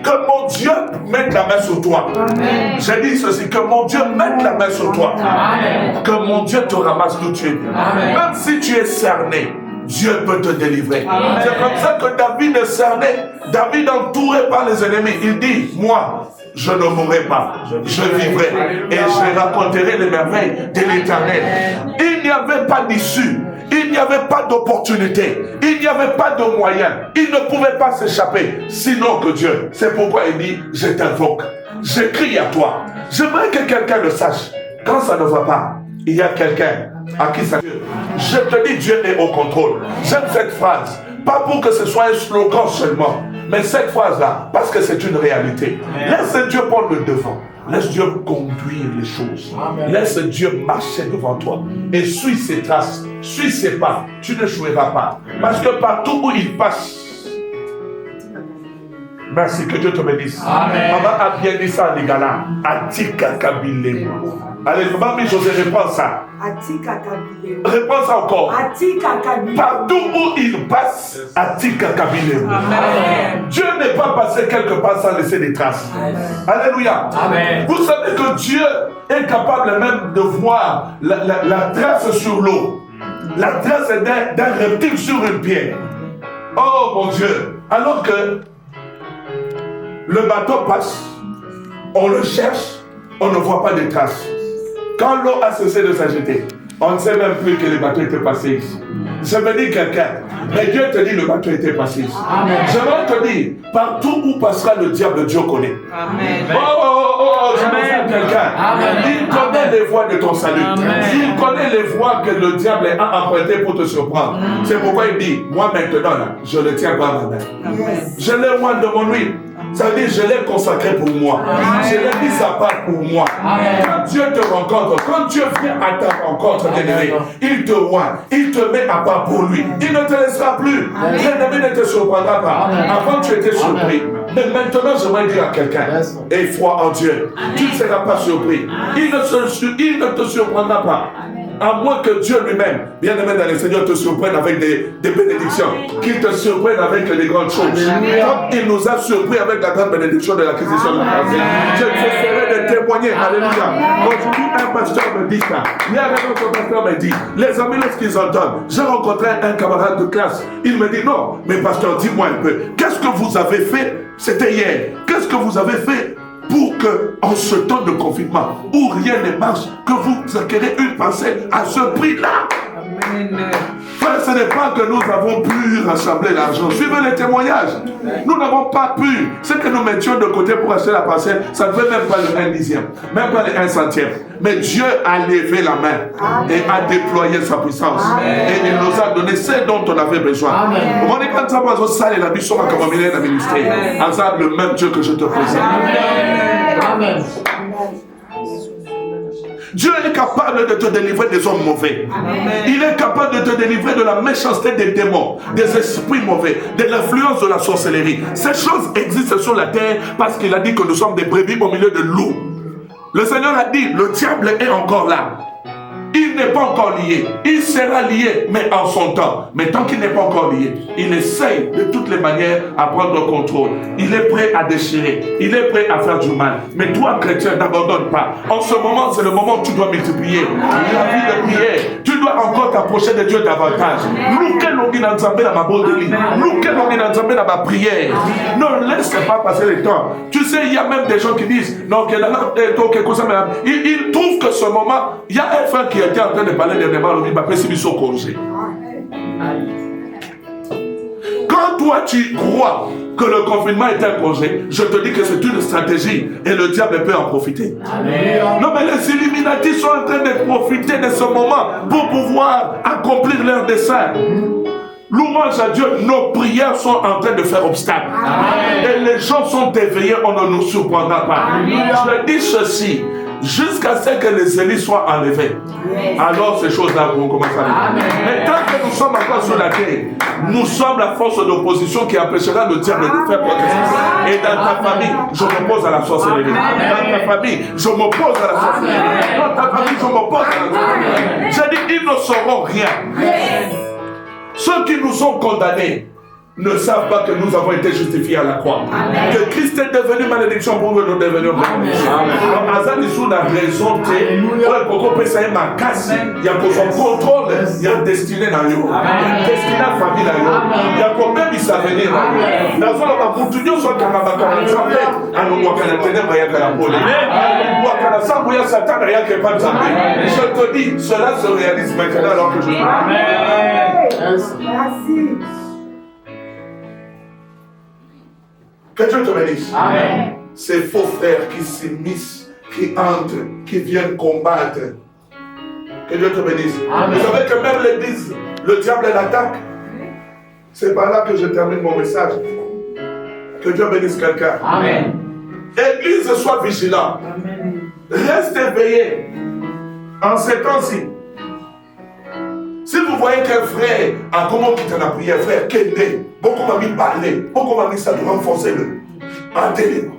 Que mon Dieu mette la main sur toi. Amen. J'ai dit ceci, que mon Dieu mette la main sur toi. Amen. Que mon Dieu te ramasse d'où tu es. Amen. Même si tu es cerné, Dieu peut te délivrer. Amen. C'est comme ça que David est cerné. David entouré par les ennemis. Il dit, moi, je ne mourrai pas. Je vivrai. Et je raconterai les merveilles de l'Éternel. Il n'y avait pas d'issue. Il n'y avait pas d'opportunité. Il n'y avait pas de moyen. Il ne pouvait pas s'échapper. Sinon que Dieu. C'est pourquoi il dit, je t'invoque. Je crie à toi. J'aimerais que quelqu'un le sache. Quand ça ne va pas, il y a quelqu'un à qui ça... Je te dis, Dieu est au contrôle. J'aime cette phrase. Pas pour que ce soit un slogan seulement. Mais cette phrase-là, parce que c'est une réalité. Laisse Dieu prendre le devant. Laisse Dieu conduire les choses. Amen. Laisse Dieu marcher devant toi. Et suis ses traces, suis ses pas. Tu ne joueras pas. Parce que partout où il passe, merci, que Dieu te bénisse. Amen. Maman a bien dit ça, les gars là. Atika Kabile. Allez, maman, José, réponds ça. Atika Kabile. Réponds ça encore. Atika Kabile. Partout où il passe, Atika Kabile. Amen. Dieu n'est pas passé quelque part sans laisser des traces. Alléluia. Amen. Vous savez que Dieu est capable même de voir la trace sur l'eau. La trace d'un reptile sur une pierre. Oh mon Dieu. Alors que le bateau passe, on le cherche, on ne voit pas de traces. Quand l'eau a cessé de s'agiter, on ne sait même plus que le bateau était passé ici. Ça veut dire quelqu'un. Mais Dieu te dit le bateau était passé ici. Amen. Je vais te dire, partout où passera le diable, Dieu connaît. Amen. Je me dis quelqu'un. Il connaît les voies de ton salut. Il connaît les voies que le diable a empruntées pour te surprendre. C'est pourquoi il dit, moi maintenant, là, je le tiens par ma main. Yes. Je l'ai oint de mon huile. Ça veut dire, je l'ai consacré pour moi. Je l'ai mis à part pour moi. Quand Dieu te rencontre, quand Dieu vient à ta rencontre, bien-aimé, il te oint, il te met à part pour lui. Il ne te laissera plus. L'ennemi ne te surprendra pas. Avant, tu étais surpris. Mais maintenant, j'aimerais dire à quelqu'un, aie foi en Dieu. Tu ne seras pas surpris. Il ne te surprendra pas. À moins que Dieu lui-même, bien aimé dans le Seigneur, te surprenne avec des bénédictions, qu'il te surprenne avec des grandes choses. Comme il nous a surpris avec la grande bénédiction de l'acquisition de la parcelle. Je préférerais de témoigner. Alléluia. Aujourd'hui, un pasteur me dit ça. Il y a un autre pasteur me dit, les amis, lorsqu'ils entendent, j'ai rencontré un camarade de classe. Il me dit, non, mais pasteur, dis-moi un peu, qu'est-ce que vous avez fait? C'était hier. Qu'est-ce que vous avez fait pour que, en ce temps de confinement, où rien ne marche, que vous acquérez une parcelle à ce prix-là? Amen. Frère, ce n'est pas que nous avons pu rassembler l'argent. Suivez les témoignages. Nous n'avons pas pu. Ce que nous mettions de côté pour acheter la parcelle, ça ne fait même pas le 1 dixième, même pas le 1 centième. Mais Dieu a levé la main et a déployé sa puissance. Et il nous a donné ce dont on avait besoin. On est quand ça va au salle et la mission va comme un ministère. Ensemble, le même Dieu que je te présente. Amen. Dieu est capable de te délivrer des hommes mauvais. Amen. Il est capable de te délivrer de la méchanceté des démons, des esprits mauvais, de l'influence de la sorcellerie. Ces choses existent sur la terre parce qu'il a dit que nous sommes des brebis au milieu de loups. Le Seigneur a dit, le diable est encore là. Il n'est pas encore lié. Il sera lié, mais en son temps. Mais tant qu'il n'est pas encore lié, il essaye de toutes les manières à prendre le contrôle. Il est prêt à déchirer. Il est prêt à faire du mal. Mais toi, chrétien, n'abandonne pas. En ce moment, c'est le moment où tu dois multiplier la vie de prière. Tu dois encore t'approcher de Dieu davantage. Dans ma prière. Ne laisse pas passer le temps. Tu sais, il y a même des gens qui disent, non, ils trouvent que ce moment, il y a un frère qui était en train de parler dernièrement, au congé. Quand toi tu crois que le confinement est un congé, je te dis que c'est une stratégie et le diable peut en profiter. Amen. Non, mais les Illuminati sont en train de profiter de ce moment pour pouvoir accomplir leur dessein. Louange à Dieu, nos prières sont en train de faire obstacle. Amen. Et les gens sont éveillés, on ne nous surprendra pas. Amen. Je dis ceci, jusqu'à ce que les élites soient enlevés. Yes. Alors ces choses-là vont commencer à arriver. Mais tant que nous sommes encore sur la terre, nous sommes la force d'opposition qui empêchera le diable de faire quoi que ce soit. Et dans ta famille, je m'oppose à la sorcellerie. Dans ta famille, je m'oppose à la sorcellerie. Dans ta famille, je m'oppose à la sorcellerie. J'ai dit, ils ne sauront rien. Yes. Ceux qui nous ont condamnés ne savent pas que nous avons été justifiés à la croix. Amen. Que Christ est devenu malédiction pour que nous devenions bénédiction. Donc, Azali sous la raison, ma casse, il y a pour son contrôle, il y a destiné dans lui. Il y a destiné à la famille dans lui. Il y a quand même il s'avenir. Dans le monde, nous sommes comme un exemple. Alors, on va tenir rien que la police. On va s'embrouiller Satan, rien que pas de Satan. Je te dis, cela se réalise maintenant alors que je parle. Merci. Que Dieu te bénisse. Amen. Ces faux frères qui s'immiscent, qui entrent, qui viennent combattre. Que Dieu te bénisse. Amen. Vous savez que même l'église, le diable l'attaque. C'est par là que je termine mon message. Que Dieu bénisse quelqu'un. Amen. Église, sois vigilant. Reste éveillé en ces temps-ci. Si vous voyez qu'un frère a comment quitter la prière, frère, Kende, beaucoup m'a mis parler, beaucoup m'a mis ça de renforcer-le. En télé.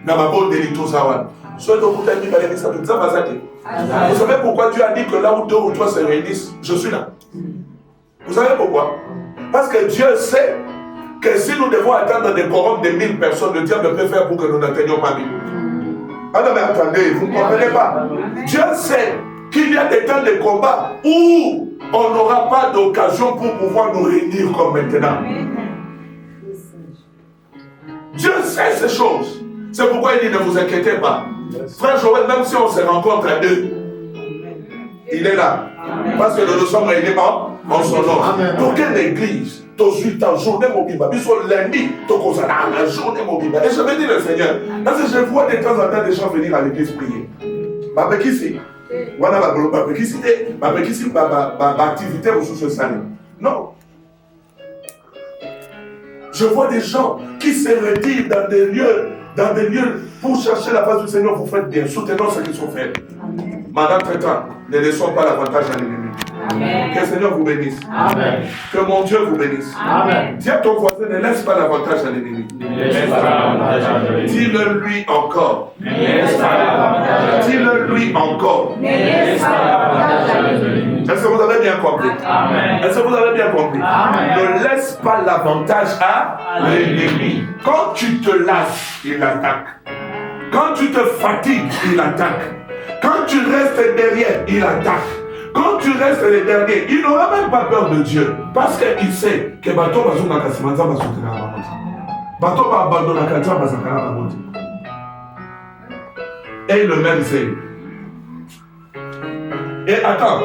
Namabo Delito Zawan. Soyez au bout d'un minute, allez, ça tout ça va s'arrêter. Vous savez pourquoi Dieu a dit que là où 2 ou 3 se réunissent, je suis là. Vous savez pourquoi? Parce que Dieu sait que si nous devons attendre des quorums de 1000 personnes, le diable peut faire pour que nous n'atteignions pas 1000. Ah non mais attendez, vous ne comprenez pas. Dieu sait qu'il y a des temps de combat où on n'aura pas d'occasion pour pouvoir nous réunir comme maintenant. Dieu sait ces choses. C'est pourquoi il dit ne vous inquiétez pas. Frère Joël, même si on se rencontre à 2, il est là. Parce que nous sommes réunis en son nom. Pour quelle église? Ton 8 ans, journée mobile. Puis sur lundi, ton conseil, la journée mobile. Et je me dis le Seigneur, parce que je vois de temps en temps des gens venir à l'église prier. Ma qui c'est? Voilà ma qui c'est? Ma activité ressources sociales. Non. Je vois des gens qui se retirent dans des lieux pour chercher la face du Seigneur. Vous faites bien, soutenons ce qu'ils sont faits. Madame Traitant, ne laissons pas l'avantage à l'ennemi. Amen. Que le Seigneur vous bénisse. Amen. Que mon Dieu vous bénisse. Amen. Dis à ton voisin, ne laisse pas l'avantage à l'ennemi. Dis-le lui encore. Dis-le lui encore. Est-ce que vous avez bien compris? Amen. Est-ce que vous avez bien compris? Amen. Ne laisse pas l'avantage à l'ennemi. Quand tu te lasses, il attaque. Quand tu te fatigues, il attaque. Quand tu restes derrière, il attaque. Quand tu restes les derniers, il n'aura même pas peur de Dieu. Parce qu'il sait que bateau va jouer dans la Kasimanza va soutenir la montagne. Bateau va abandonner la Kasimanza va soutenir la montagne. Et le même sait. Et attends,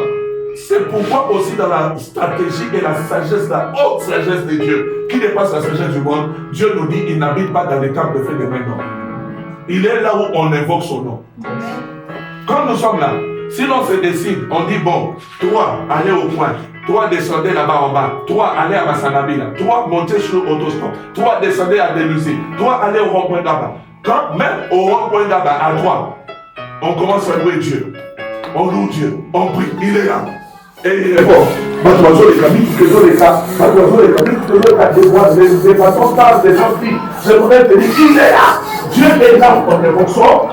c'est pourquoi aussi dans la stratégie et la sagesse, la haute sagesse de Dieu, qui dépasse la sagesse du monde, Dieu nous dit qu'il n'habite pas dans les temples de fait de main, non. Il est là où on invoque son nom. Quand nous sommes là, si l'on se décide, on dit bon, toi, allez au point, toi, descendez là-bas en bas, toi, allez à Massanabila, toi, montez sur l'autostop, toi, descendez à Delusé, toi, allez au rond-point là-bas. Quand même au rond-point là-bas, à droite, on commence à louer Dieu. On loue Dieu, on prie, il est là. Et il est fort. De façon calme, des gens prient. Je voudrais te dire, il est là. Dieu est là pour évoquer son nom.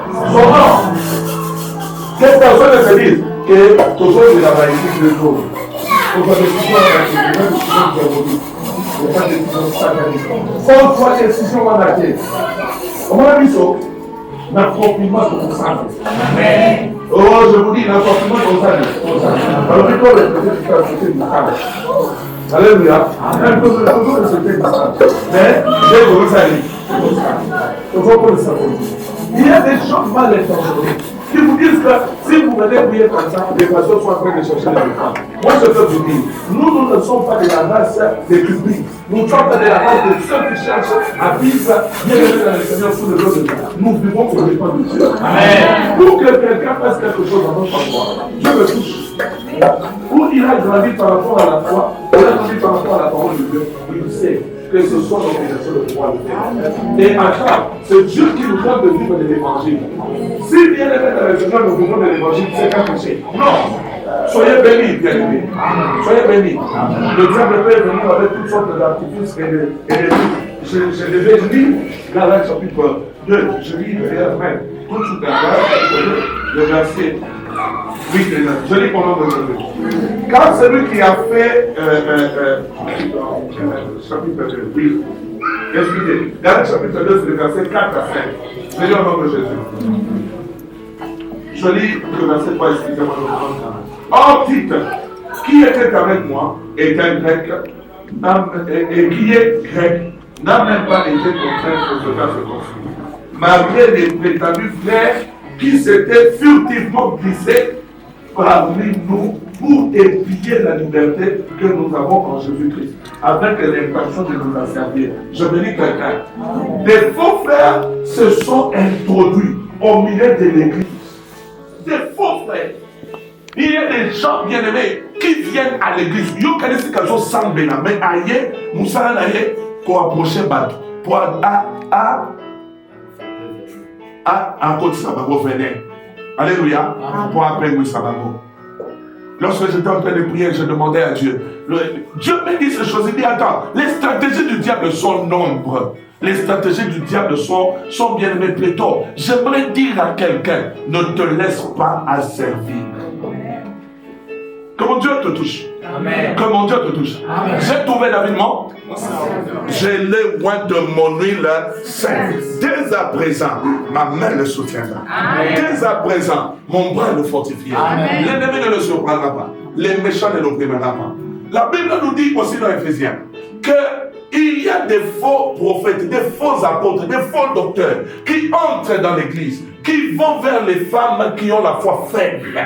Que personne ne se dise que tout ça est la magnifique de Dieu. On va décision on doit décision en la tête. On va dire ça. L'accomplissement de ça. Amen. Oh, je vous dis, l'accomplissement de ça. Alors, il faut le faire du calme. Alléluia. Même que toujours le secret du calme. Mais, j'ai voulu ça. Il faut que le savoir. Il y a des choses mal intentionnelles qui vous disent que si vous venez prier comme ça, les pasteurs sont en train de chercher les femmes. Moi, je peux vous dire, nous ne sommes pas de la race des publics. Nous ne sommes pas de la race de ceux qui cherchent à vivre bien élevé dans le Seigneur sous le nom de Dieu. Nous vivons pour le temps de Dieu. Amen. Pour que quelqu'un fasse quelque chose dans notre endroit, Dieu me touche. Où il a grandi par rapport à la foi, il a grandi par rapport à la parole de Dieu, il sait que ce soit l'organisation de pouvoir le faire. Et à ça, c'est Dieu qui nous donne de vivre de l'évangile. Si bien aimé dans le Seigneur, nous vivons de l'évangile, c'est qu'un péché. Non! Soyez bénis, bien aimés. Soyez bénis. Le diable peut venir avec toutes sortes d'artifices et de je devais lire Galates chapitre 2, je lis derrière même. Tout de suite, le verset 8 et 9. Je lis pendant le Jésus. Car celui qui a fait chapitre 2, oui. Excusez, Galates chapitre 2, c'est le verset 4 à 5. Je lis au nom de Jésus. Je lis le verset 3, excusez-moi. Or, dites, qui était avec moi est un grec, et qui est grec, n'a même pas été contraint pour ce cas se construire. Malgré les prétendus frères qui s'étaient furtivement glissés parmi nous pour épier la liberté que nous avons en Jésus-Christ, avec l'intention de nous asservir. Je me dis quelqu'un. Des faux frères se sont introduits au milieu de l'église. Des faux frères. Il y a des gens bien-aimés qui viennent à l'église. Yo connaissez qu'ils ont semblé là, mais ailleurs, Moussa n'aille pour approcher Bad. Pour à côté de Sabago venait. Alléluia. Pour appeler oui Sabago. Lorsque j'étais en train de prier, je demandais à Dieu. Dieu me dit ces choses. Il dit, attends, les stratégies du diable sont nombreuses. Les stratégies du diable sont bien aimées pléthore. J'aimerais dire à quelqu'un, ne te laisse pas asservir. Que mon Dieu te touche. Amen. Que mon Dieu te touche. Amen. J'ai trouvé David mort. Je l'ai oint de mon huile sainte. Dès à présent, ma main le soutiendra. Amen. Dès à présent, mon bras le fortifiera. L'ennemi ne le surprendra pas. Les méchants ne l'opprimera pas. La Bible nous dit aussi dans Éphésiens qu'il y a des faux prophètes, des faux apôtres, des faux docteurs qui entrent dans l'église, qui vont vers les femmes qui ont la foi faible.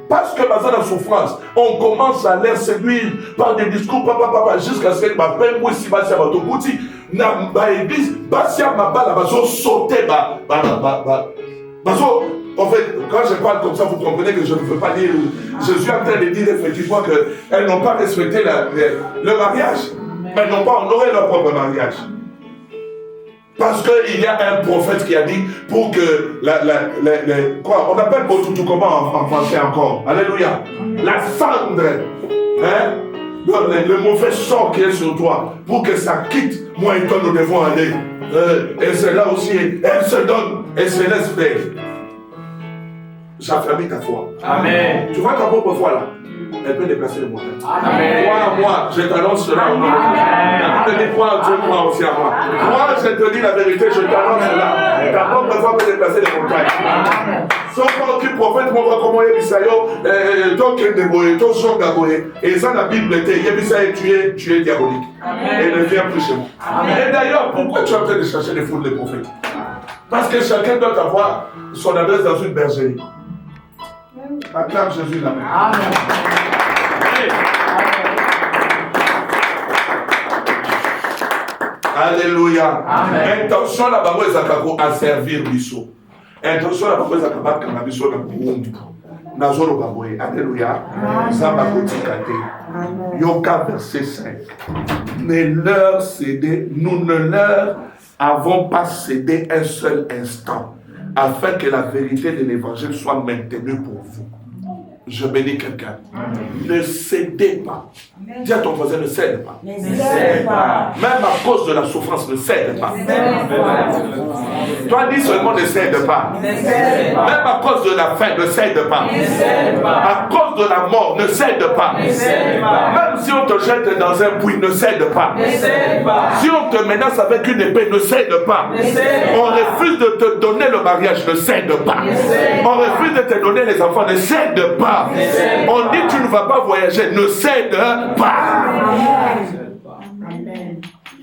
Parce que dans la souffrance, on commence à les séduire par des discours, jusqu'à ce que ma peine, moi, si Bassia va tout petit, dans l'église, Bassia m'a pas la baso sauter, en fait, quand je parle comme ça, vous comprenez que je ne veux pas dire, je suis en train de dire effectivement qu'elles n'ont pas respecté le mariage. Elles n'ont pas honoré leur propre mariage. Parce qu'il y a un prophète qui a dit pour que quoi, on appelle tout comment en français encore. Alléluia. La cendre, hein, le mauvais sort qui est sur toi, pour que ça quitte, moi et toi nous devons aller. Et c'est là aussi, elle se donne, elle se laisse faire. J'affermis ta foi. Amen. Tu vois ta propre foi là, elle peut déplacer les montagnes. Amen. Moi, je t'annonce cela au nom de Dieu. Ne dis pas à Dieu, moi aussi à moi. Moi, je te dis la vérité, je t'annonce cela. Ta propre foi peut déplacer les montagnes. Sauf quand tu prophète, moi, comment il y a Bisayo, ton Kendeboye, ton son Gaboye. Et ça, la Bible était, il y a Bisayo, tu es diabolique. Amen. Et ne viens plus chez moi. Amen. Et d'ailleurs, pourquoi tu es en train de chercher les fous des prophètes? Parce que chacun doit avoir son adresse dans une bergerie. Acclame Jésus la main. Amen. Alléluia. Intention la babo ezakako à servir biso. Intention la babo ezakaba kama biso na buumbi. Nazolo baboye. Alléluia. Zamba kotikate. Yoka verset 5. Nous ne leur avons pas cédé un seul instant, afin que la vérité de l'évangile soit maintenue pour vous. Je bénis quelqu'un. Ne cédez pas. Dis à ton voisin, ne cède pas. Ne cède pas. Même à cause de la souffrance, ne cède pas. Toi, dis seulement ne cède pas. Même à cause de la faim, ne cède pas. À cause de la mort, ne cède pas. Même si on te jette dans un puits, ne cède pas. Si on te menace avec une épée, ne cède pas. On refuse de te donner le mariage, ne cède pas. On refuse de te donner les enfants, ne cède pas. On dit tu ne vas pas voyager, ne cède pas.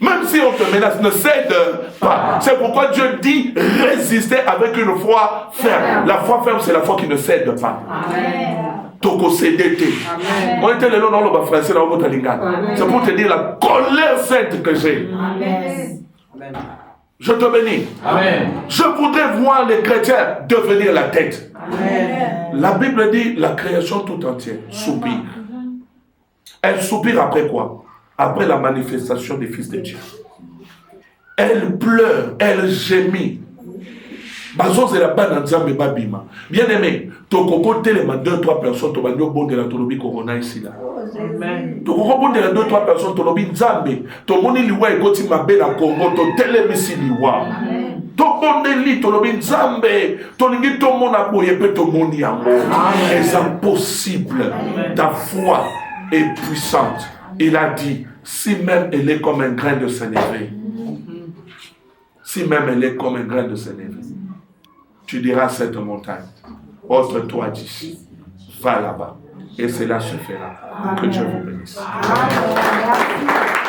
Même si on te menace, ne cède pas. C'est pourquoi Dieu dit résister avec une foi ferme. La foi ferme, c'est la foi qui ne cède pas. Toko cédété. On était le long dans le français dans votre lingane. C'est pour te dire la colère sainte que j'ai. Je te bénis. Amen. Je voudrais voir les chrétiens devenir la tête. Amen. La Bible dit la création tout entière soupire. Elle soupire après quoi? Après la manifestation des fils de Dieu. Elle pleure, elle gémit. Bien aimé, ton coco téléma 2-3 personnes, ton bagno bon de la tolobi corona ici là. Ton coco bon de la 2-3 personnes, tolobi nzambe, ton moni liwa et goti mabe na Congo, ton télémisi liwa. Ton bon deli, tolobi nzambe, ton lingi ton mon aboye pe ton moni yango. C'est impossible. Ta foi est puissante. Il a dit, si même elle est comme un grain de sénévé, si même elle est comme un grain de sénévé, tu diras à cette montagne, ôte-toi d'ici, va là-bas, et cela se fera. Que Dieu vous bénisse. Amen.